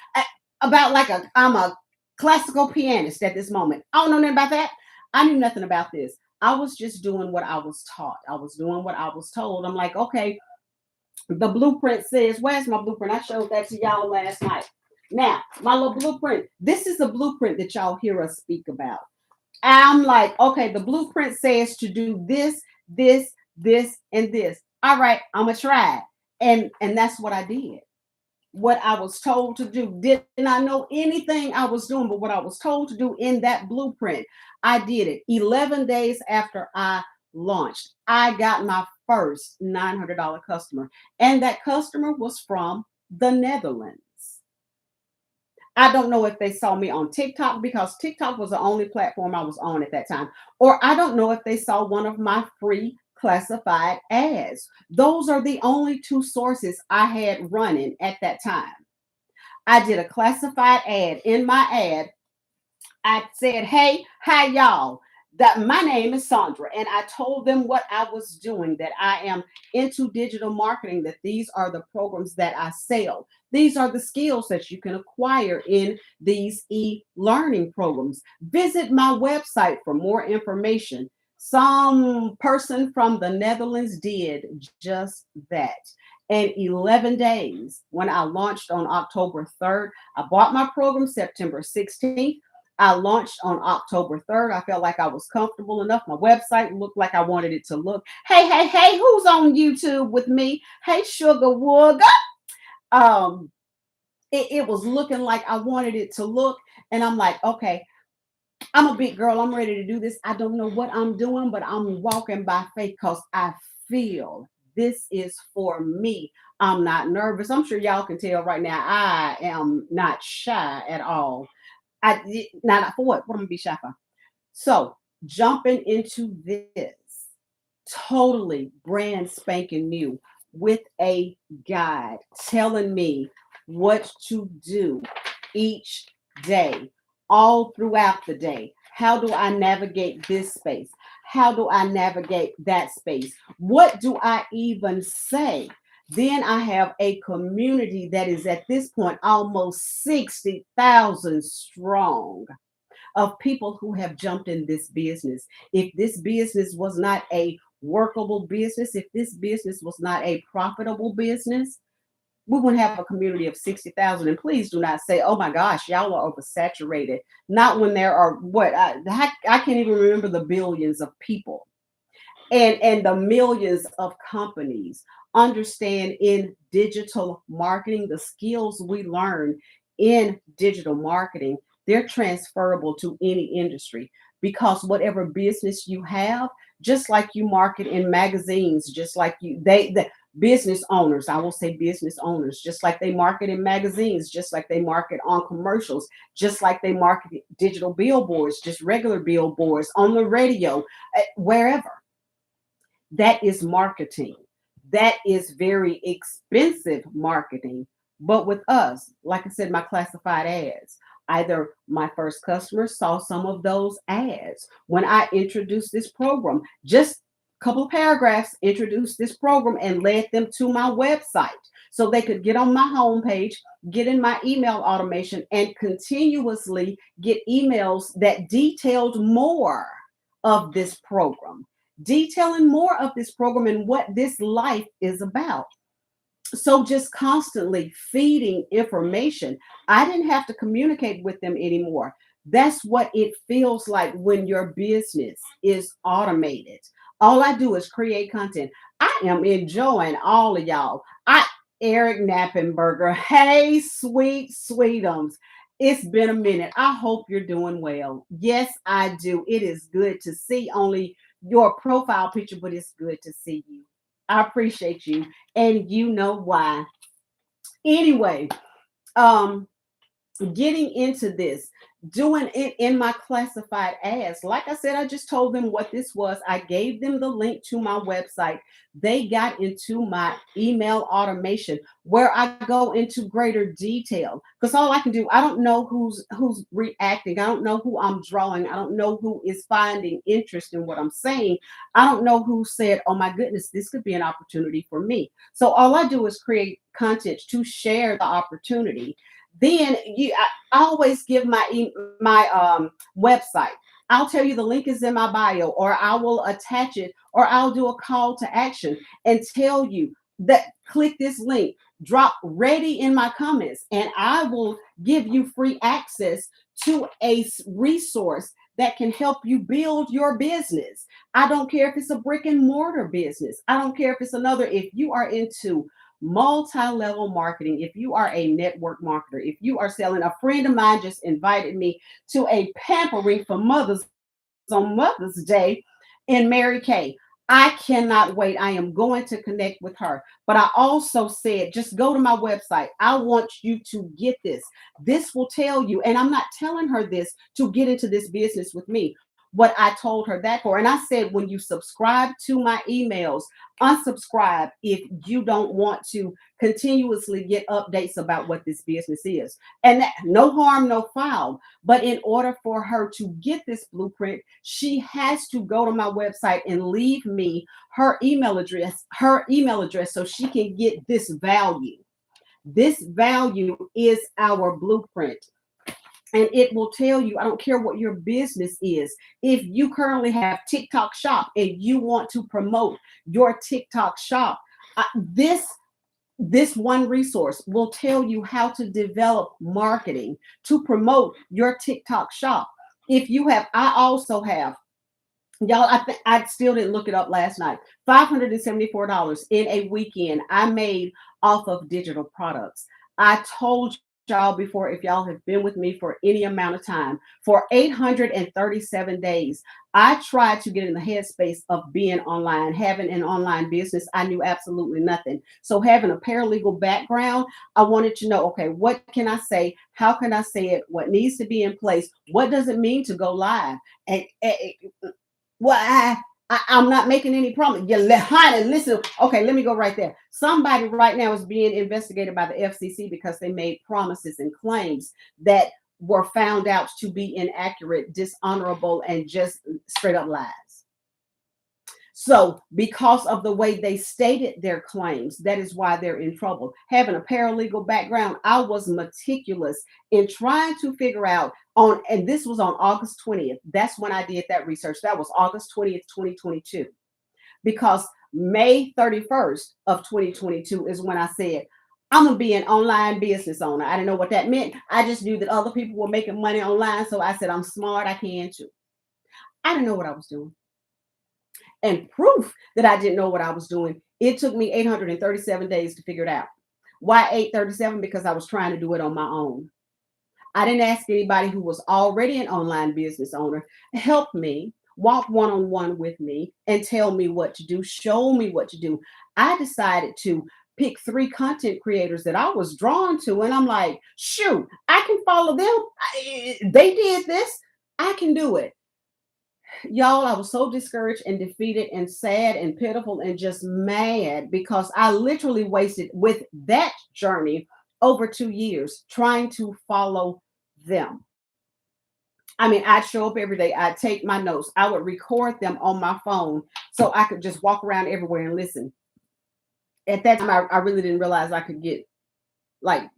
About like I'm a classical pianist at this moment. I don't know nothing about that. I knew nothing about this. I was just doing what I was taught. I was doing what I was told. I'm like, okay, the blueprint says, where's my blueprint? I showed that to y'all last night. Now, my little blueprint, this is a blueprint that y'all hear us speak about. I'm like, okay, the blueprint says to do this, this, this, and this. All right, I'm gonna try it. And that's what I did. What I was told to do. Did not know anything I was doing, but what I was told to do in that blueprint, I did it. 11 days after I launched, I got my first $900 customer. And that customer was from the Netherlands. I don't know if they saw me on TikTok because TikTok was the only platform I was on at that time. Or I don't know if they saw one of my free classified ads. Those are the only two sources I had running at that time. I did a classified ad. In my ad, I said, hey, hi y'all. That my name is Sandra, and I told them what I was doing, that I am into digital marketing, that these are the programs that I sell. These are the skills that you can acquire in these e-learning programs. Visit my website for more information. Some person from the Netherlands did just that. And 11 days, when I launched on October 3rd, I bought my program September 16th. I launched on October 3rd. I felt like I was comfortable enough. My website looked like I wanted it to look. Hey, hey, hey, who's on YouTube with me? Hey, Sugar Wooga. Um, it was looking like I wanted it to look. And I'm like, okay, I'm a big girl. I'm ready to do this. I don't know what I'm doing, but I'm walking by faith because I feel this is for me. I'm not nervous. I'm sure y'all can tell right now I am not shy at all. Not for what? What I'm gonna be shy for? So jumping into this totally brand spanking new with a guide telling me what to do each day, all throughout the day. How do I navigate this space? How do I navigate that space? What do I even say? Then I have a community that is at this point almost 60,000 strong of people who have jumped in this business. If this business was not a workable business, if this business was not a profitable business, we wouldn't have a community of 60,000. And please do not say, oh my gosh, y'all are oversaturated. Not when there are I can't even remember the billions of people and the millions of companies. Understand in digital marketing, the skills we learn in digital marketing, they're transferable to any industry because whatever business you have, just like you market in magazines, just like the business owners, I will say business owners, just like they market in magazines, just like they market on commercials, just like they market digital billboards, just regular billboards on the radio, wherever. That is marketing. That is very expensive marketing. But with us, like I said, my classified ads, either my first customers saw some of those ads when I introduced this program, just a couple of paragraphs, introduced this program and led them to my website so they could get on my homepage, get in my email automation, and continuously get emails that detailed more of this program, detailing more of this program and what this life is about. So just constantly feeding information. I didn't have to communicate with them anymore. That's what it feels like when your business is automated. All I do is create content. I am enjoying all of y'all. Eric Knappenberger. Hey, sweet sweetums. It's been a minute. I hope you're doing well. Yes, I do. It is good to see only your profile picture, but it's good to see you. I appreciate you, and you know why. Anyway, um, getting into this, doing it in my classified ads. Like I said, I just told them what this was. I gave them the link to my website. They got into my email automation where I go into greater detail because all I can do, I don't know who's reacting. I don't know who I'm drawing. I don't know who is finding interest in what I'm saying. I don't know who said, "Oh my goodness, this could be an opportunity for me." So all I do is create content to share the opportunity. Then I always give my website. I'll tell you the link is in my bio, or I will attach it, or I'll do a call to action and tell you that click this link, drop ready in my comments, and I will give you free access to a resource that can help you build your business. I don't care if it's a brick and mortar business. I don't care if it's another, if you are into multi-level marketing, if you are a network marketer, if you are selling. A friend of mine just invited me to a pampering for mothers on Mother's Day in Mary Kay. I cannot wait. I am going to connect with her. But I also said, just go to my website. I want you to get this. This will tell you, and I'm not telling her this to get into this business with me. What I told her that for. And I said, when you subscribe to my emails, unsubscribe if you don't want to continuously get updates about what this business is. And that, no harm, no foul. But in order for her to get this blueprint, she has to go to my website and leave me her email address so she can get this value. This value is our blueprint. And it will tell you, I don't care what your business is. If you currently have TikTok shop and you want to promote your TikTok shop, this this one resource will tell you how to develop marketing to promote your TikTok shop. If you have, I also have, y'all, I think I still didn't look it up last night. $574 in a weekend I made off of digital products. I told y'all before, if y'all have been with me for any amount of time, for 837 days, I tried to get in the headspace of being online, having an online business. I knew absolutely nothing. So having a paralegal background, I wanted to know, okay, what can I say? How can I say it? What needs to be in place? What does it mean to go live? And well, I'm not making any promise. You honey, listen. Okay, let me go right there. Somebody right now is being investigated by the FCC because they made promises and claims that were found out to be inaccurate, dishonorable, and just straight up lies. So, because of the way they stated their claims, that is why they're in trouble. Having a paralegal background, I was meticulous in trying to figure out on, and this was on August 20th. That's when I did that research. That was August 20th, 2022. Because May 31st of 2022 is when I said, I'm gonna be an online business owner. I didn't know what that meant. I just knew that other people were making money online. So I said, I'm smart, I can too. I didn't know what I was doing. And proof that I didn't know what I was doing, it took me 837 days to figure it out. Why 837? Because I was trying to do it on my own. I didn't ask anybody who was already an online business owner, help me, walk one on one with me, and tell me what to do, show me what to do. I decided to pick 3 content creators that I was drawn to, and I'm like, shoot, I can follow them. They did this, I can do it. Y'all, I was so discouraged and defeated and sad and pitiful and just mad because I literally wasted with that journey over 2 years trying to follow them. I mean, I'd show up every day, I'd take my notes, I would record them on my phone so I could just walk around everywhere and listen. At that time, I really didn't realize I could get, like,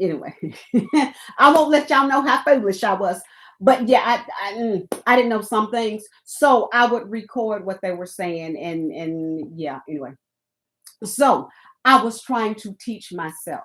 anyway. I won't let y'all know how foolish I was. But yeah, I didn't know some things, so I would record what they were saying, and yeah. Anyway, so I was trying to teach myself.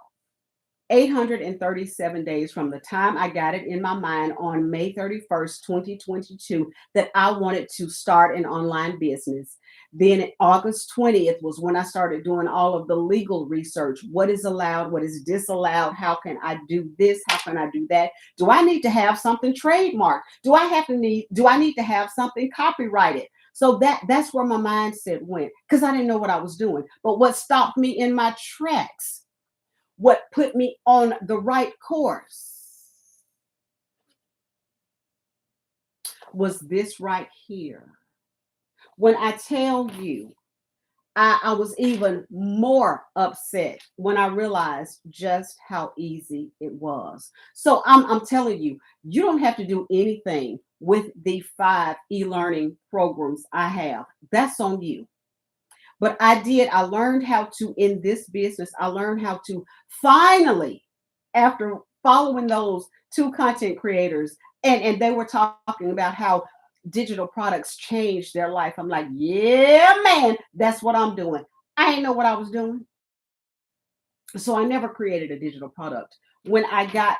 837 days from the time I got it in my mind on May 31st, 2022, that I wanted to start an online business. Then August 20th was when I started doing all of the legal research. What is allowed? What is disallowed? How can I do this? How can I do that? Do I need to have something trademarked? Do I need to have something copyrighted? So that's where my mindset went because I didn't know what I was doing. But what stopped me in my tracks, what put me on the right course, was this right here. When I tell you, I was even more upset when I realized just how easy it was. So I'm telling you, you don't have to do anything with the 5 e-learning programs I have. That's on you. But I learned how to, in this business, I learned how to finally, after following those 2 content creators, and they were talking about how digital products changed their life. I'm like, yeah, man, that's what I'm doing. I didn't know what I was doing. So I never created a digital product. When I got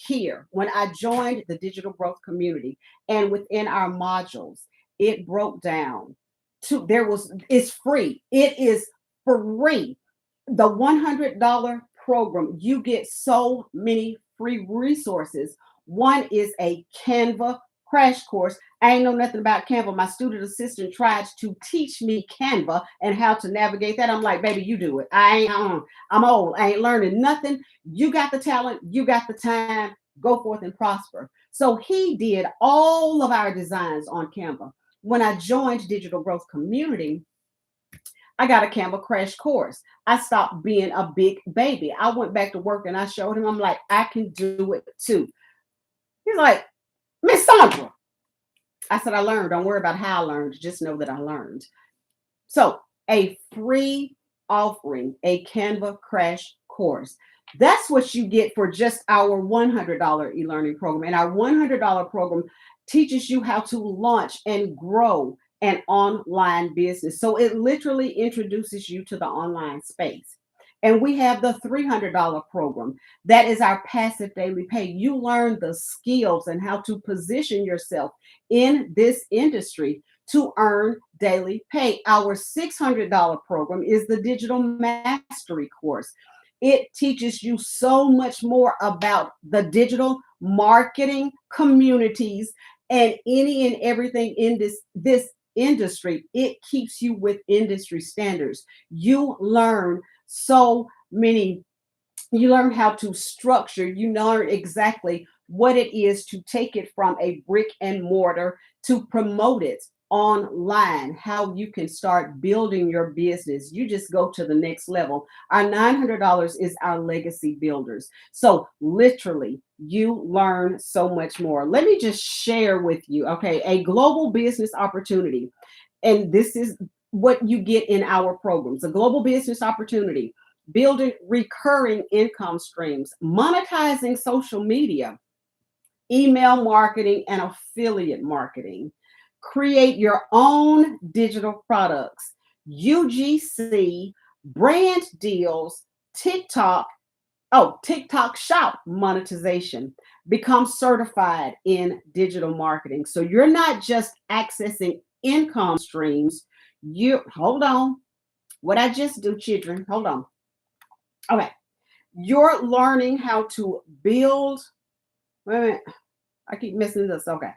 here, when I joined the digital growth community, and within our modules, it broke down to it's free. It is free. The $100 program, you get so many free resources. One is a Canva crash course. I ain't know nothing about Canva. My student assistant tried to teach me Canva and how to navigate that. I'm like, baby, you do it. I ain't, I'm old. I ain't learning nothing. You got the talent. You got the time. Go forth and prosper. So he did all of our designs on Canva. When I joined Digital Growth Community, I got a Canva crash course. I stopped being a big baby. I went back to work and I showed him, I'm like, I can do it too. He's like, Miss Sandra. I said, I learned. Don't worry about how I learned. Just know that I learned. So, a free offering, a Canva crash course. That's what you get for just our $100 e-learning program. And our $100 program teaches you how to launch and grow an online business. So it literally introduces you to the online space. And we have the $300 program. That is our passive daily pay. You learn the skills and how to position yourself in this industry to earn daily pay. Our $600 program is the digital mastery course. It teaches you so much more about the digital marketing communities and any and everything in this industry. It keeps you with industry standards. You learn so many, you learn how to structure, you learn exactly what it is to take it from a brick and mortar to promote it online, how you can start building your business. You just go to the next level. Our $900 is our legacy builders. So literally, you learn so much more. Let me just share with you, okay, a global business opportunity. And this is what you get in our programs: a global business opportunity, building recurring income streams, monetizing social media, email marketing, and affiliate marketing. Create your own digital products, UGC, brand deals, TikTok, TikTok shop monetization. Become certified in digital marketing. So you're not just accessing income streams. You hold on. What I just do, children, hold on. Okay. You're learning how to build. Wait a minute. I keep missing this. Okay.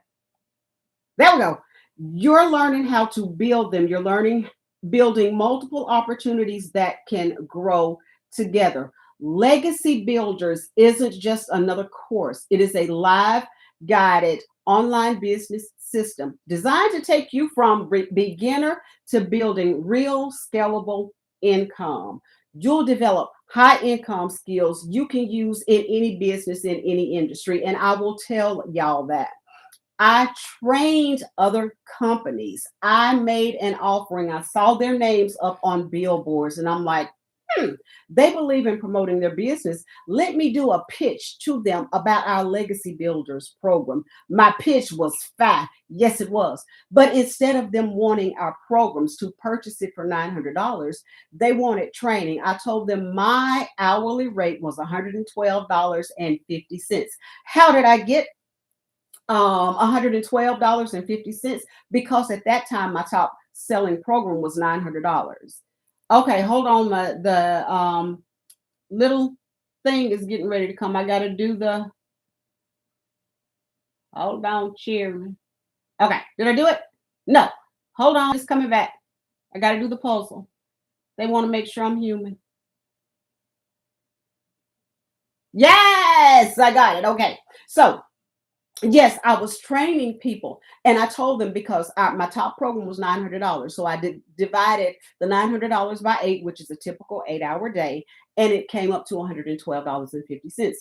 There we go. You're learning how to build them. You're learning building multiple opportunities that can grow together. Legacy Builders isn't just another course. It is a live guided online business system designed to take you from beginner to building real scalable income. You'll develop high income skills you can use in any business, in any industry. And I will tell y'all that. I trained other companies. I made an offering. I saw their names up on billboards, and I'm like, They believe in promoting their business. Let me do a pitch to them about our Legacy Builders program. My pitch was fire. Yes, it was. But instead of them wanting our programs to purchase it for $900, they wanted training. I told them my hourly rate was $112.50. How did I get $112.50? Because at that time my top selling program was $900. Okay, hold on. The little thing is getting ready to come. I got to do the hold on, cheer. Okay, did I do it? No. Hold on, it's coming back. I got to do the puzzle. They want to make sure I'm human. Yes, I got it. Okay. So yes, I was training people, and I told them because my top program was $900. So I divided the $900 by 8, which is a typical 8-hour day, and it came up to $112.50.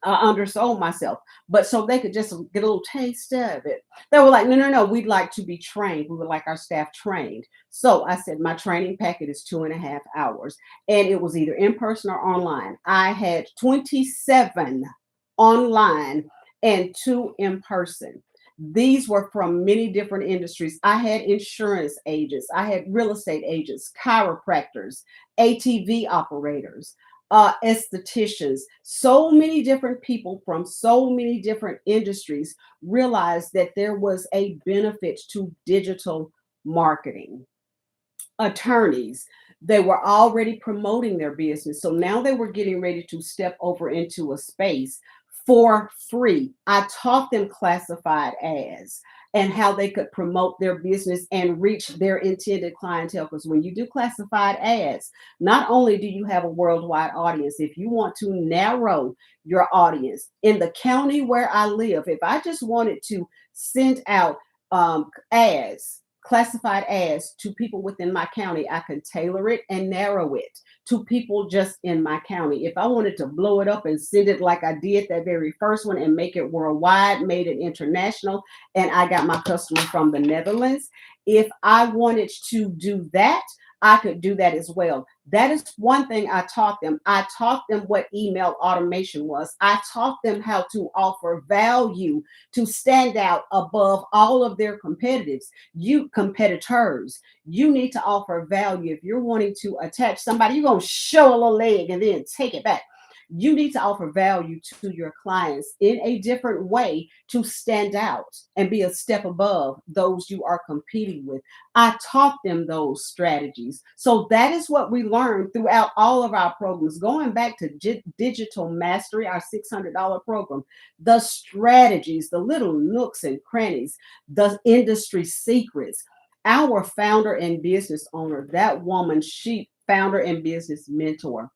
I undersold myself, but so they could just get a little taste of it. They were like, no, no, no, we'd like to be trained. We would like our staff trained. So I said, my training packet is 2.5 hours, and it was either in person or online. I had 27 online and 2 in person. These were from many different industries. I had insurance agents, I had real estate agents, chiropractors, ATV operators, estheticians. So many different people from so many different industries realized that there was a benefit to digital marketing. Attorneys, they were already promoting their business. So now they were getting ready to step over into a space for free. I taught them classified ads and how they could promote their business and reach their intended clientele. Because when you do classified ads, not only do you have a worldwide audience, if you want to narrow your audience in the county where I live, if I just wanted to send out ads, classified ads to people within my county, I could tailor it and narrow it to people just in my county. If I wanted to blow it up and send it like I did that very first one and make it worldwide, made it international, and I got my customer from the Netherlands, if I wanted to do that, I could do that as well. That is one thing I taught them. I taught them what email automation was. I taught them how to offer value to stand out above all of their competitors. You need to offer value. If you're wanting to attach somebody, you're going to show a little leg and then take it back. You need to offer value to your clients in a different way to stand out and be a step above those you are competing with. I taught them those strategies. So that is what we learned throughout all of our programs, going back to Digital Mastery, our $600 program, the strategies, the little nooks and crannies, the industry secrets. Our founder and business owner, that woman, she founder and business mentor,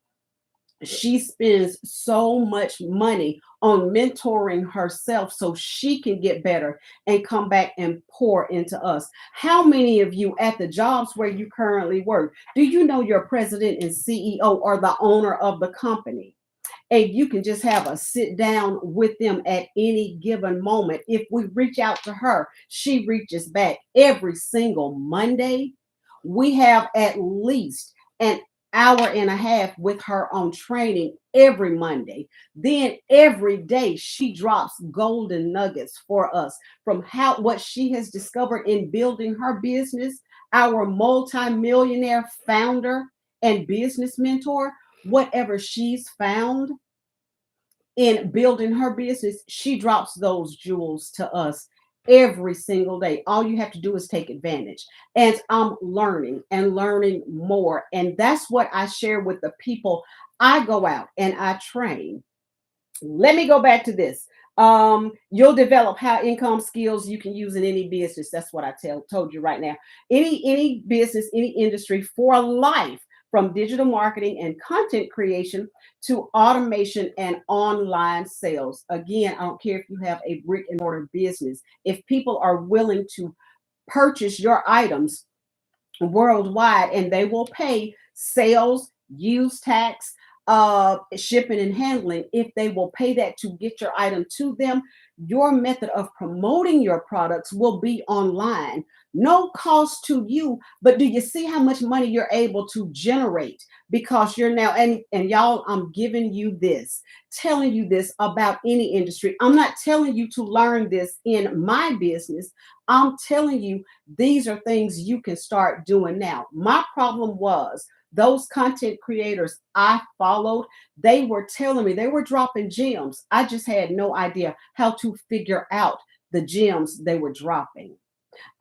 she spends so much money on mentoring herself so she can get better and come back and pour into us. How many of you at the jobs where you currently work, do you know your president and CEO or the owner of the company? And you can just have a sit down with them at any given moment. If we reach out to her, she reaches back every single Monday. We have at least an hour and a half with her on training every Monday. Then every day she drops golden nuggets for us from what she has discovered in building her business. Our multi-millionaire founder and business mentor, whatever she's found in building her business, she drops those jewels to us every single day. All you have to do is take advantage. And I'm learning and learning more. And that's what I share with the people I go out and I train. Let me go back to this. You'll develop high income skills you can use in any business. That's what I told you right now. Any business, any industry for life, from digital marketing and content creation to automation and online sales. Again, I don't care if you have a brick and mortar business. If people are willing to purchase your items worldwide and they will pay sales, use tax, shipping and handling, if they will pay that to get your item to them, your method of promoting your products will be online. No cost to you, but do you see how much money you're able to generate? Because you're now, and y'all, I'm giving you this, telling you this about any industry. I'm not telling you to learn this in my business. I'm telling you these are things you can start doing now. My problem was those content creators I followed, they were telling me, they were dropping gems. I just had no idea how to figure out the gems they were dropping.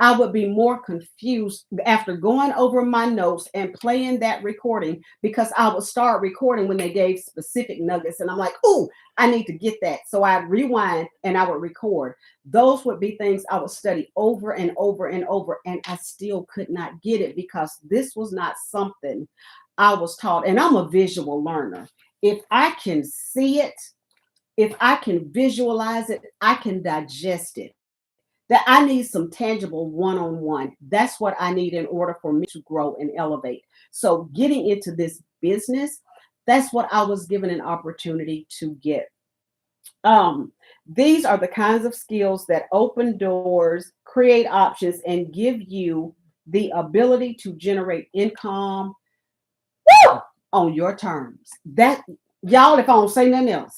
I would be more confused after going over my notes and playing that recording, because I would start recording when they gave specific nuggets. And I'm like, oh, I need to get that. So I'd rewind and I would record. Those would be things I would study over and over and over. And I still could not get it because this was not something I was taught. And I'm a visual learner. If I can see it, if I can visualize it, I can digest it. That I need some tangible one-on-one. That's what I need in order for me to grow and elevate. So getting into this business, that's what I was given an opportunity to get. Um, these are the kinds of skills that open doors, create options, and give you the ability to generate income on your terms. That, y'all, if I don't say nothing else,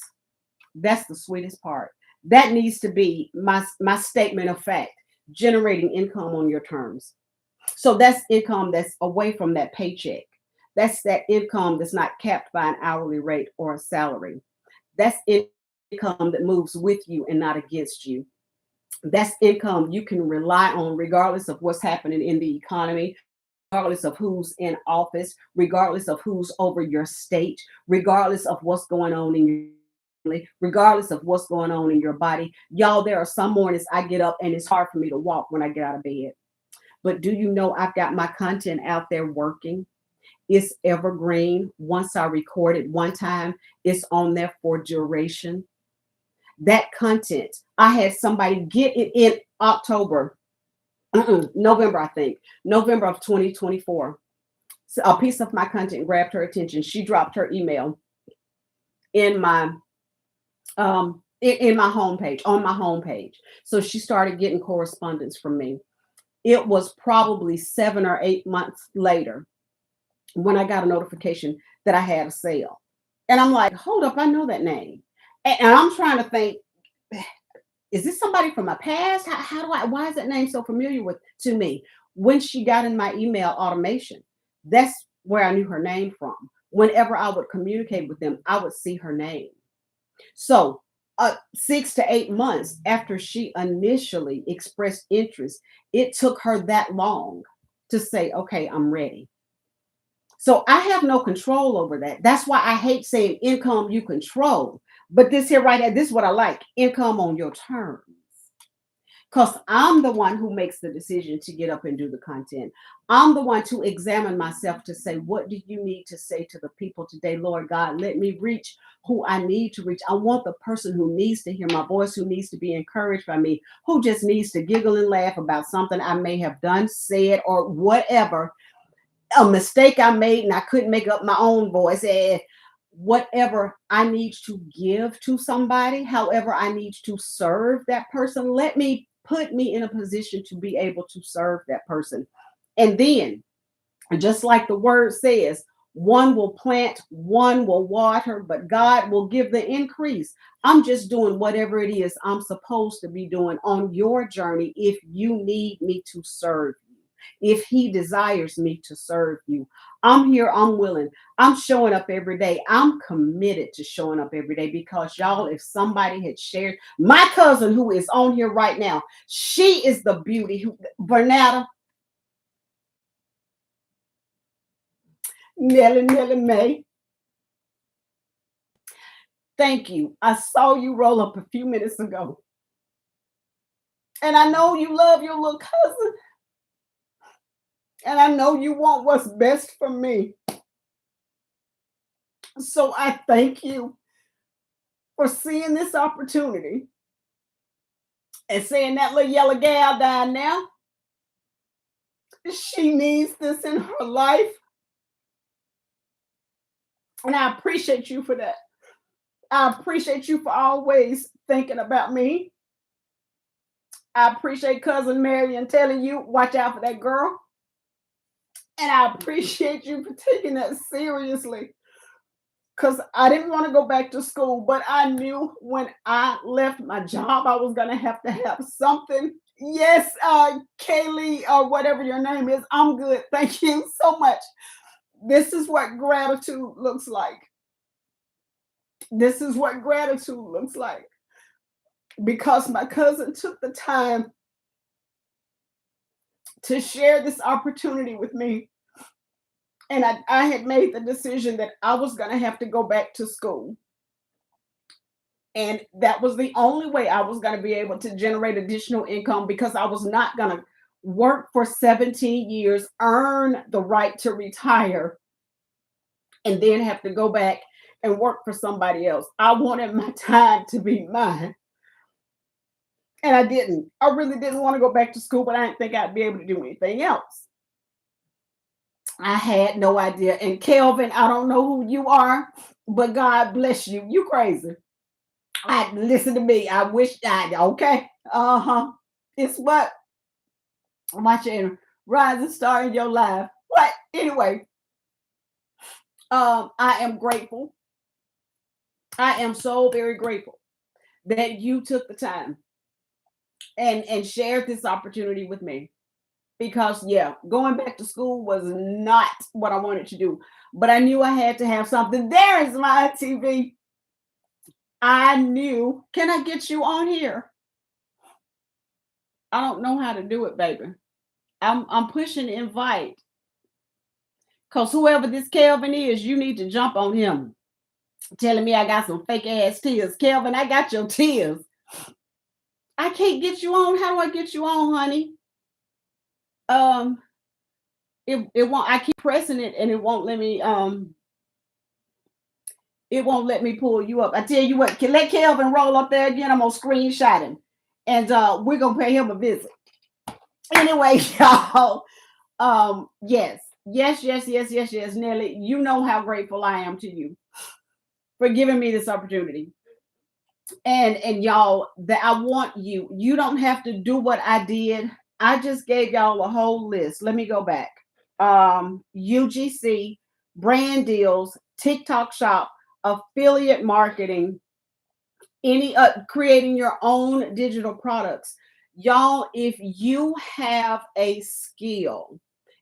that's the sweetest part. That needs to be my statement of fact, generating income on your terms. So that's income that's away from that paycheck. That's that income that's not capped by an hourly rate or a salary. That's income that moves with you and not against you. That's income you can rely on regardless of what's happening in the economy, regardless of who's in office, regardless of who's over your state, regardless of what's going on in your family, regardless of what's going on in your body. Y'all, there are some mornings I get up and it's hard for me to walk when I get out of bed. But do you know I've got my content out there working? It's evergreen. Once I record it one time, it's on there for duration. That content, I had somebody get it in October, November, I think, November of 2024. So a piece of my content grabbed her attention. She dropped her email in my in my homepage, on my homepage. So she started getting correspondence from me. It was probably 7 or 8 months later when I got a notification that I had a sale. And I'm like, hold up, I know that name. And I'm trying to think, is this somebody from my past? How do I, why is that name so familiar with to me? When she got in my email automation, that's where I knew her name from. Whenever I would communicate with them, I would see her name. So 6 to 8 months after she initially expressed interest, it took her that long to say, okay, I'm ready. So I have no control over that. That's why I hate saying income you control. But this here right here, this is what I like, income on your terms. Because I'm the one who makes the decision to get up and do the content. I'm the one to examine myself to say, what do you need to say to the people today? Lord God, let me reach who I need to reach. I want the person who needs to hear my voice, who needs to be encouraged by me, who just needs to giggle and laugh about something I may have done, said, or whatever, a mistake I made and I couldn't make up my own voice. Whatever I need to give to somebody, however I need to serve that person, let me put me in a position to be able to serve that person. And then, just like the word says, one will plant, one will water, but God will give the increase. I'm just doing whatever it is I'm supposed to be doing on your journey if you need me to serve you, if He desires me to serve you. I'm here, I'm willing. I'm showing up every day. I'm committed to showing up every day because, y'all, if somebody had shared, my cousin who is on here right now, she is the beauty who, Bernetta, Nellie Mae. Thank you. I saw you roll up a few minutes ago. And I know you love your little cousin. And I know you want what's best for me. So I thank you for seeing this opportunity and saying that little yellow gal down now, she needs this in her life. And I appreciate you for that. I appreciate you for always thinking about me. I appreciate Cousin Marion telling you, watch out for that girl. And I appreciate you for taking that seriously. Because I didn't want to go back to school, but I knew when I left my job, I was going to have something. Yes, Kaylee, or whatever your name is, I'm good. Thank you so much. This is what gratitude looks like. This is what gratitude looks like. Because my cousin took the time to share this opportunity with me. And I had made the decision that I was going to have to go back to school. And that was the only way I was going to be able to generate additional income, because I was not going to work for 17 years, earn the right to retire, and then have to go back and work for somebody else. I wanted my time to be mine. And I didn't. I really didn't want to go back to school, but I didn't think I'd be able to do anything else. I had no idea. And Kelvin, I don't know who you are, but God bless you. You crazy. Listen to me. I wish I okay. Uh-huh. It's what watching rising star in your life. What? Anyway, I am grateful. I am so very grateful that you took the time and shared this opportunity with me. Because yeah, going back to school was not what I wanted to do, but I knew I had to have something. There is my TV. I knew. Can I get you on here? I don't know how to do it, baby. I'm pushing invite, because whoever this Kelvin is, you need to jump on him. Telling me I got some fake ass tears. Kelvin, I got your tears. I can't get you on. How do I get you on, honey? Um, it won't. I keep pressing it and it won't let me. It won't let me pull you up. I tell you what, let Kelvin roll up there again. I'm gonna screenshot him, and we're gonna pay him a visit. Anyway, y'all. Yes, yes, Nelly. You know how grateful I am to you for giving me this opportunity. And y'all, that I want you. You don't have to do what I did. I just gave y'all a whole list. Let me go back. UGC, brand deals, TikTok shop, affiliate marketing, any creating your own digital products. Y'all, if you have a skill,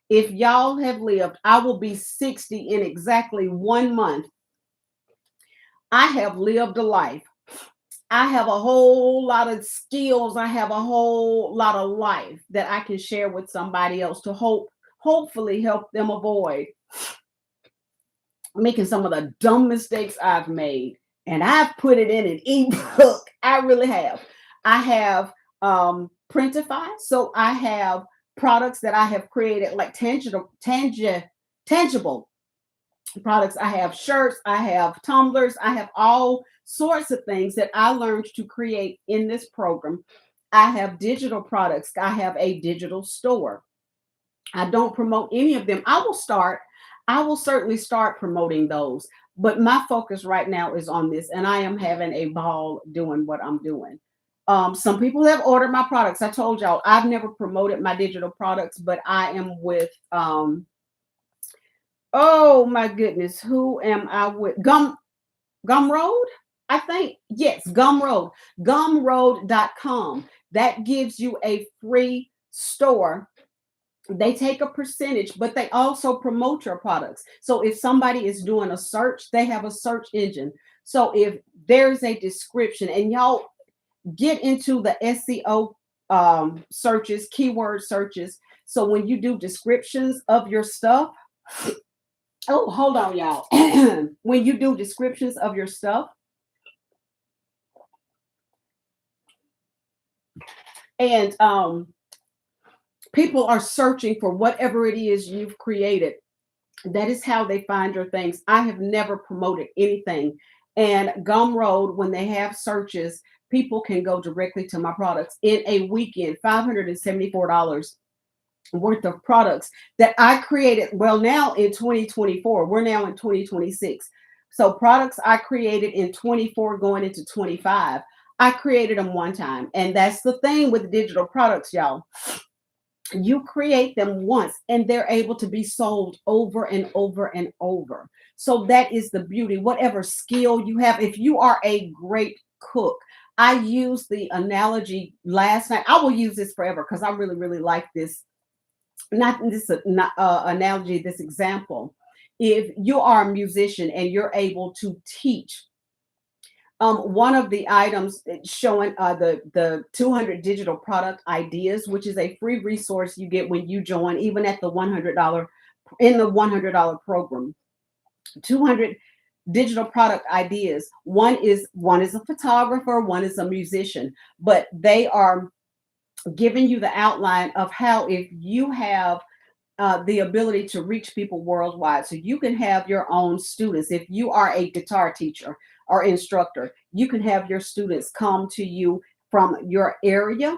if y'all have lived, I will be 60 in exactly 1 month. I have lived a life. I have a whole lot of skills. I have a whole lot of life that I can share with somebody else to hopefully help them avoid making some of the dumb mistakes I've made. And I've put it in an ebook. I really have. I have Printify. So I have products that I have created, like tangible products. I have shirts, I have tumblers, I have all sorts of things that I learned to create in this program. I have digital products. I have a digital store. I don't promote any of them. I will certainly start promoting those, but my focus right now is on this, and I am having a ball doing what I'm doing. Some people have ordered my products. I told y'all I've never promoted my digital products, but I am with oh my goodness, who am I with? Gumroad, I think. Yes, Gumroad. Gumroad.com. That gives you a free store. They take a percentage, but they also promote your products. So if somebody is doing a search, they have a search engine. So if there's a description, and y'all get into the SEO searches, keyword searches. So when you do descriptions of your stuff, oh, hold on, y'all. When you do descriptions of your stuff, and people are searching for whatever it is you've created, that is how they find your things. I have never promoted anything. And Gumroad, when they have searches, people can go directly to my products in a weekend. $574 worth of products that I created. Well, now in 2024, we're now in 2026. So products I created in 24 going into 25, I created them one time. And that's the thing with digital products, y'all. You create them once and they're able to be sold over and over and over. So that is the beauty. Whatever skill you have, if you are a great cook, I used the analogy last night. I will use this forever because I really, really like this. Not this not, analogy, this example. If you are a musician and you're able to teach one of the items showing the 200 digital product ideas, which is a free resource you get when you join, even at the $100 in the $100 program. 200 digital product ideas. One is a photographer, one is a musician, but they are giving you the outline of how if you have the ability to reach people worldwide. So you can have your own students. If you are a guitar teacher or instructor, you can have your students come to you from your area,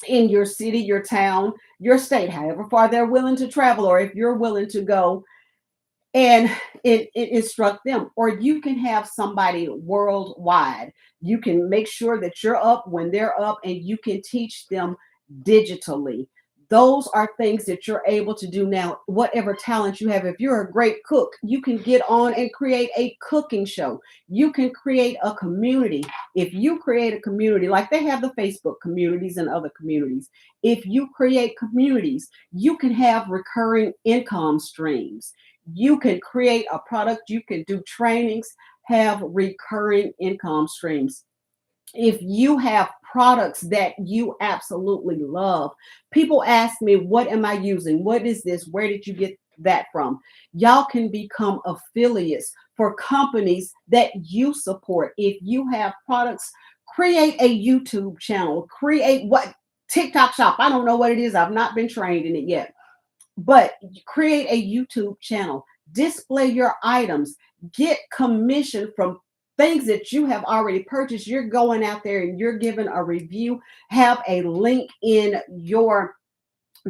in your city, your town, your state, however far they're willing to travel, or if you're willing to go and it instruct them. Or you can have somebody worldwide. You can make sure that you're up when they're up and you can teach them digitally. Those are things that you're able to do now, whatever talent you have. If you're a great cook, you can get on and create a cooking show. You can create a community. If you create a community, like they have the Facebook communities and other communities, if you create communities, you can have recurring income streams. You can create a product, you can do trainings, have recurring income streams. If you have products that you absolutely love, people ask me, what am I using? What is this? Where did you get that from? Y'all can become affiliates for companies that you support. If you have products, create a YouTube channel, create what TikTok shop. I don't know what it is. I've not been trained in it yet, but create a YouTube channel, display your items, get commission from things that you have already purchased. You're going out there and you're giving a review, have a link in your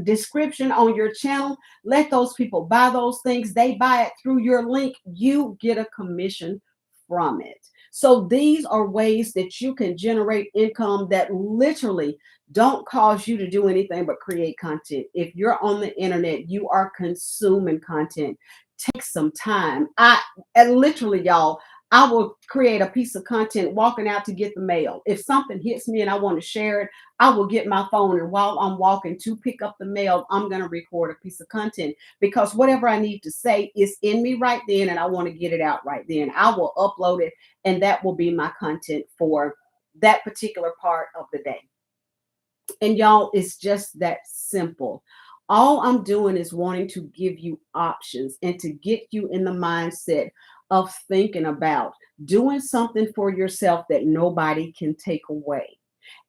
description on your channel. Let those people buy those things. They buy it through your link. You get a commission from it. So these are ways that you can generate income that literally don't cause you to do anything but create content. If you're on the internet, you are consuming content. Take some time. And literally, y'all, I will create a piece of content walking out to get the mail. If something hits me and I want to share it, I will get my phone, and while I'm walking to pick up the mail, I'm going to record a piece of content because whatever I need to say is in me right then, and I want to get it out right then. I will upload it, and that will be my content for that particular part of the day. And y'all, it's just that simple. All I'm doing is wanting to give you options and to get you in the mindset of thinking about doing something for yourself that nobody can take away.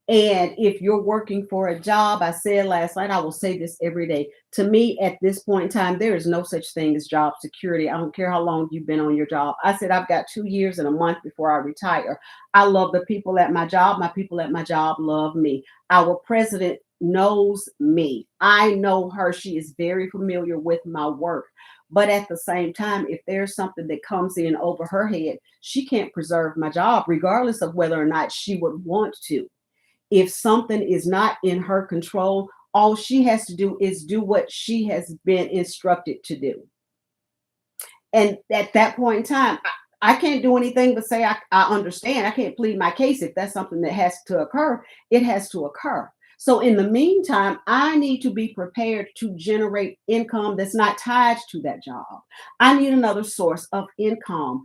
And if you're working for a job, I said last night, I will say this every day. To me, at this point in time, there is no such thing as job security. I don't care how long you've been on your job. I said, I've got 2 years and a month before I retire. I love the people at my job. My people at my job love me. Our president knows me. I know her. She is very familiar with my work. But at the same time, if there's something that comes in over her head, she can't preserve my job, regardless of whether or not she would want to. If something is not in her control, all she has to do is do what she has been instructed to do. And at that point in time, I can't do anything but say, I understand. I can't plead my case. If that's something that has to occur, it has to occur. So in the meantime, I need to be prepared to generate income that's not tied to that job. I need another source of income.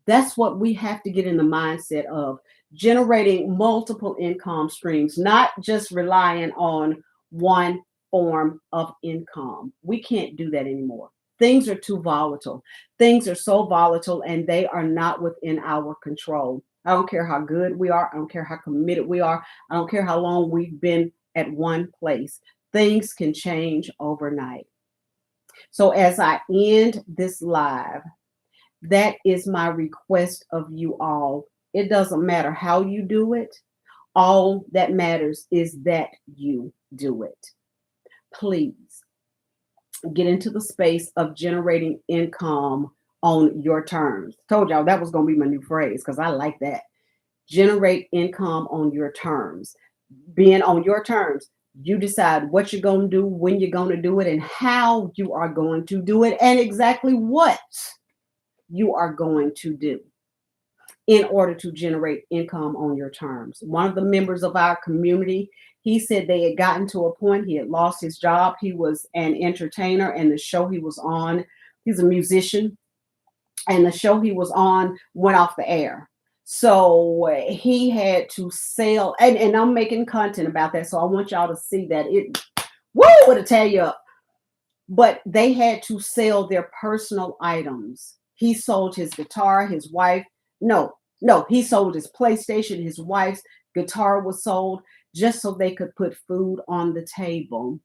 That's what we have to get in the mindset of, generating multiple income streams, not just relying on one form of income. We can't do that anymore. Things are too volatile. Things are so volatile and they are not within our control. I don't care how good we are. I don't care how committed we are. I don't care how long we've been at one place. Things can change overnight. So as I end this live, that is my request of you all. It doesn't matter how you do it. All that matters is that you do it. Please get into the space of generating income on your terms. Told y'all that was going to be my new phrase because I like that. Generate income on your terms. Being on your terms, you decide what you're going to do, when you're going to do it, and how you are going to do it, and exactly what you are going to do in order to generate income on your terms. One of the members of our community, he said they had gotten to a point, he had lost his job. He was an entertainer, and the show he was on, he's a musician, and the show he was on went off the air. So he had to sell, and I'm making content about that. So I want y'all to see that it, woo, it'll tear you up. But they had to sell their personal items. He sold his guitar, his wife. No, he sold his PlayStation, his wife's guitar was sold just so they could put food on the table.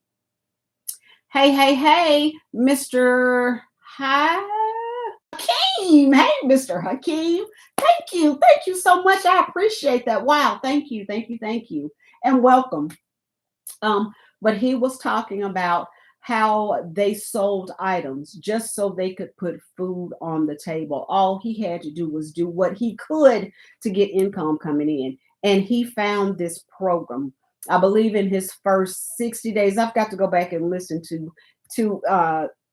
Hey, Mr. Hakeem. Hey, Mr. Hakeem. Thank you so much. I appreciate that. Wow, thank you, and welcome. But he was talking about how they sold items just so they could put food on the table. All he had to do was do what he could to get income coming in. And he found this program. I believe in his first 60 days. I've got to go back and listen to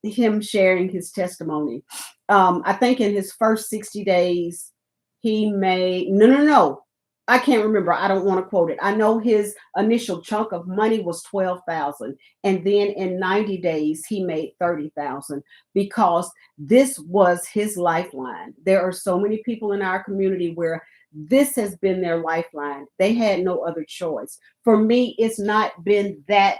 him sharing his testimony. I think in his first 60 days, he made no. I can't remember. I don't want to quote it. I know his initial chunk of money was 12,000, and then in 90 days he made 30,000 because this was his lifeline. There are so many people in our community where this has been their lifeline. They had no other choice. For me, it's not been that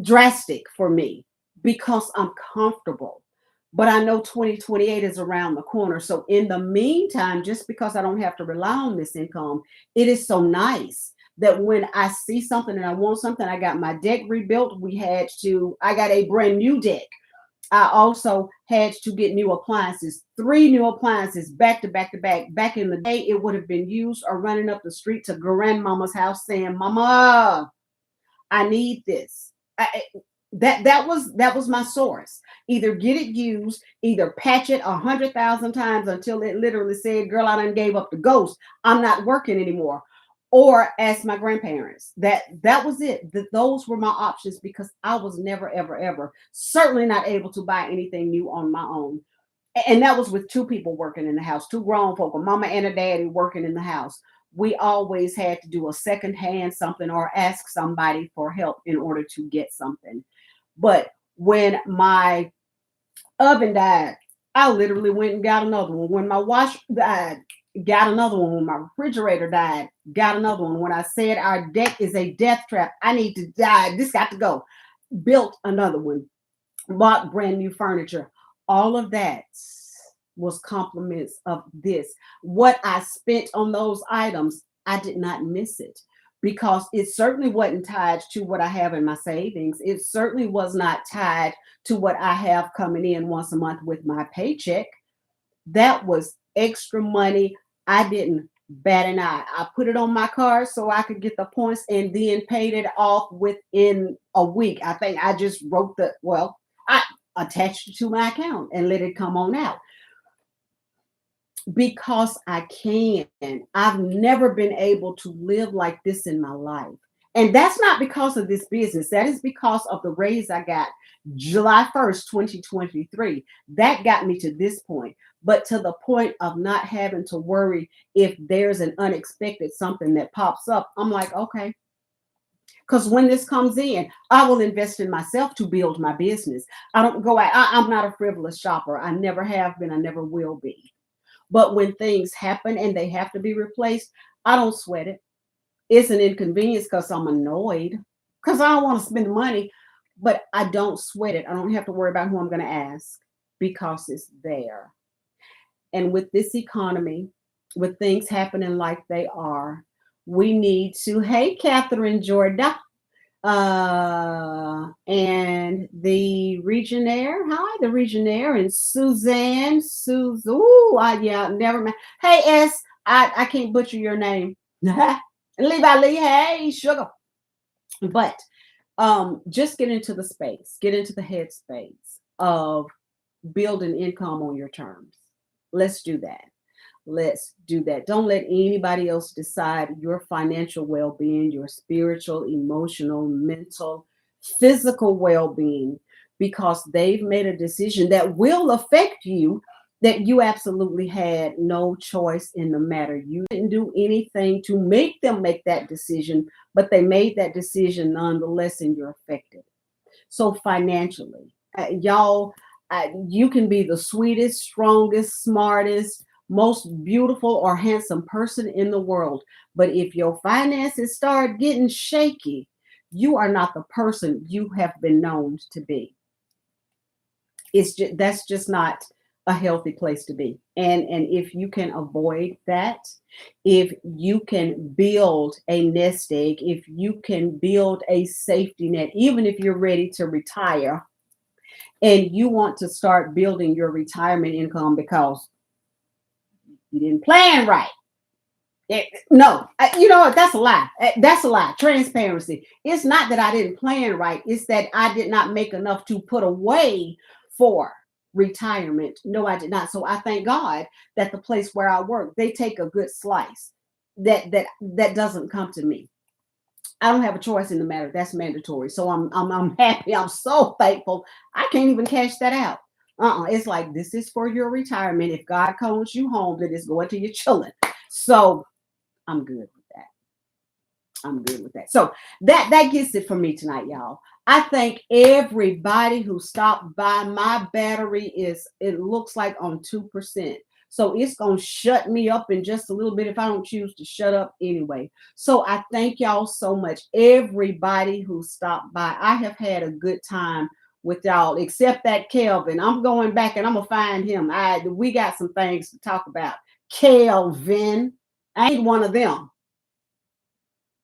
drastic for me because I'm comfortable. But I know 2028 is around the corner. So in the meantime, just because I don't have to rely on this income, it is so nice that when I see something and I want something, I got my deck rebuilt. I got a brand new deck. I also had to get new appliances, 3 new appliances back to back to back. Back in the day, it would have been used or running up the street to grandmama's house saying, Mama, I need this. That was my source. Either get it used, either patch it 100,000 times until it literally said, "Girl, I done gave up the ghost. I'm not working anymore." Or ask my grandparents. That was it. Those were my options because I was never, ever, certainly not able to buy anything new on my own. And that was with 2 people working in the house, 2 grown folk, a mama and a daddy working in the house. We always had to do a second hand something or ask somebody for help in order to get something. But when my oven died, I literally went and got another one. When my washer died, got another one. When my refrigerator died, got another one. When I said our deck is a death trap, I need to die. This got to go. Built another one. Bought brand new furniture. All of that was compliments of this. What I spent on those items, I did not miss it because it certainly wasn't tied to what I have in my savings. It certainly was not tied to what I have coming in once a month with my paycheck. That was extra money. I didn't bat an eye. I put it on my card so I could get the points and then paid it off within a week. I think I just I attached it to my account and let it come on out because I can. I've never been able to live like this in my life. And that's not because of this business. That is because of the raise I got July 1st, 2023. That got me to this point. But to the point of not having to worry if there's an unexpected something that pops up, I'm like, okay. Because when this comes in, I will invest in myself to build my business. I don't go out. I'm not a frivolous shopper. I never have been. I never will be. But when things happen and they have to be replaced, I don't sweat it. It's an inconvenience because I'm annoyed because I don't want to spend the money, but I don't sweat it. I don't have to worry about who I'm going to ask because it's there. And with this economy, with things happening like they are, we need to, hey, Catherine Jorda, and the Regionaire. Hi, the Regionaire and Suzanne. Yeah, never mind. Hey, I can't butcher your name. Levi Lee, hey, sugar. But just get into the space, get into the headspace. of building income on your terms. Let's do that. Let's do that. Don't let anybody else decide your financial well being, your spiritual, emotional, mental, physical well being, because they've made a decision that will affect you that you absolutely had no choice in the matter. You didn't do anything to make them make that decision, but they made that decision nonetheless, and you're affected. So financially, y'all, you can be the sweetest, strongest, smartest, most beautiful or handsome person in the world, but if your finances start getting shaky, you are not the person you have been known to be. It's just, that's just not a healthy place to be. And if you can avoid that, if you can build a nest egg, if you can build a safety net, even if you're ready to retire and you want to start building your retirement income because you didn't plan right. No, you know what? That's a lie. That's a lie. Transparency. It's not that I didn't plan right. It's that I did not make enough to put away for retirement. No, I did not. So I thank God that the place where I work, they take a good slice. That doesn't come to me. I don't have a choice in the matter. That's mandatory. So I'm happy. I'm so thankful. I can't even cash that out. It's like this is for your retirement. If God calls you home, then it's going to your children. So I'm good with that. I'm good with that. So that gets it for me tonight, y'all. I thank everybody who stopped by. My battery is, it looks like on 2%. So it's going to shut me up in just a little bit if I don't choose to shut up anyway. So I thank y'all so much. Everybody who stopped by. I have had a good time with y'all, except that Kelvin. I'm going back and I'm going to find him. We got some things to talk about. Kelvin. I ain't one of them.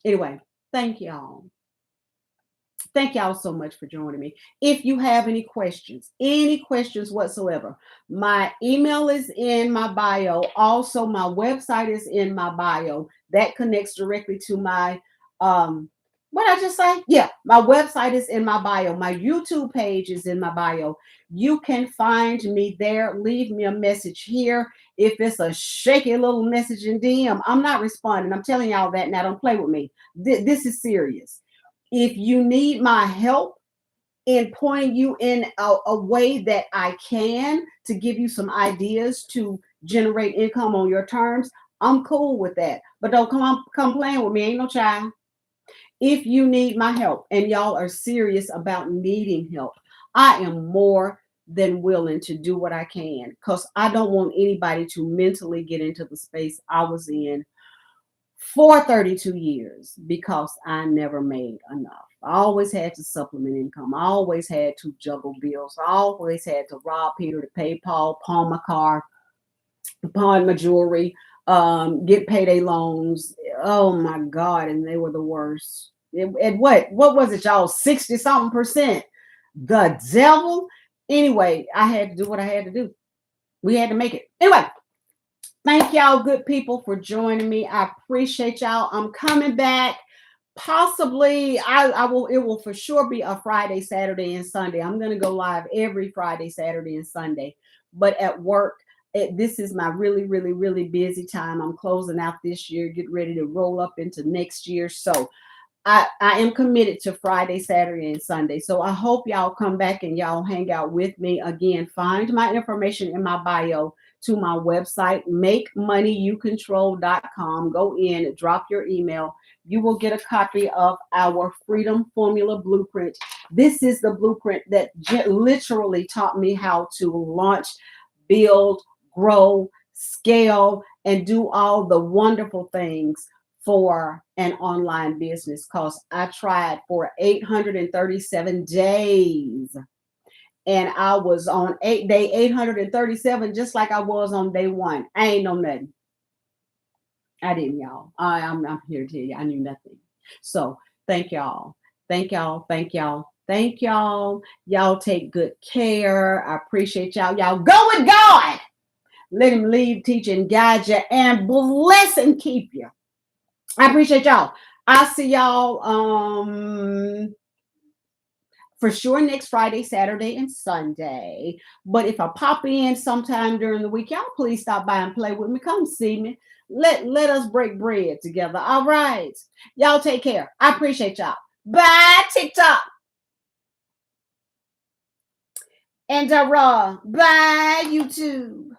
Anyway, thank y'all. Thank y'all so much for joining me. If you have any questions whatsoever, my email is in my bio. Also, my website is in my bio. That connects directly to my what did I just say? Yeah, my website is in my bio. My YouTube page is in my bio. You can find me there. Leave me a message here. If it's a shaky little message in DM, I'm not responding. I'm telling y'all that now. Don't play with me. This is serious. If you need my help in pointing you in a way that I can to give you some ideas to generate income on your terms, I'm cool with that. But don't come playing with me. Ain't no child. If you need my help and y'all are serious about needing help, I am more than willing to do what I can, because I don't want anybody to mentally get into the space I was in for 32 years because I never made enough. I always had to supplement income. I always had to juggle bills. I always had to rob Peter to pay Paul, pawn my car, pawn my jewelry, get payday loans. Oh my God. And they were the worst. And what was it, y'all? 60 something percent. The devil. Anyway, I had to do what I had to do. We had to make it. Anyway, thank y'all, good people, for joining me. I appreciate y'all. I'm coming back. Possibly, I will. It will for sure be a Friday, Saturday, and Sunday. I'm going to go live every Friday, Saturday, and Sunday. But at work, this is my really, really, really busy time. I'm closing out this year, get ready to roll up into next year. So I am committed to Friday, Saturday, and Sunday. So I hope y'all come back and y'all hang out with me. Again, find my information in my bio to my website, makemoneyyoucontrol.com. Go in, drop your email. You will get a copy of our Freedom Formula Blueprint. This is the blueprint that literally taught me how to launch, build, grow, scale, and do all the wonderful things for an online business, because I tried for 837 days and I was on day 837 just like I was on day one. I ain't know nothing. I didn't, y'all. I'm here to tell you I knew nothing. So thank y'all. Thank y'all. Thank y'all. Thank y'all. Y'all take good care. I appreciate y'all. Y'all go with God. Let him lead, teach, and guide you, and bless and keep you. I appreciate y'all. I'll see y'all for sure next Friday, Saturday, and Sunday. But if I pop in sometime during the week, y'all please stop by and play with me. Come see me. Let us break bread together. All right. Y'all take care. I appreciate y'all. Bye, TikTok. And bye, YouTube.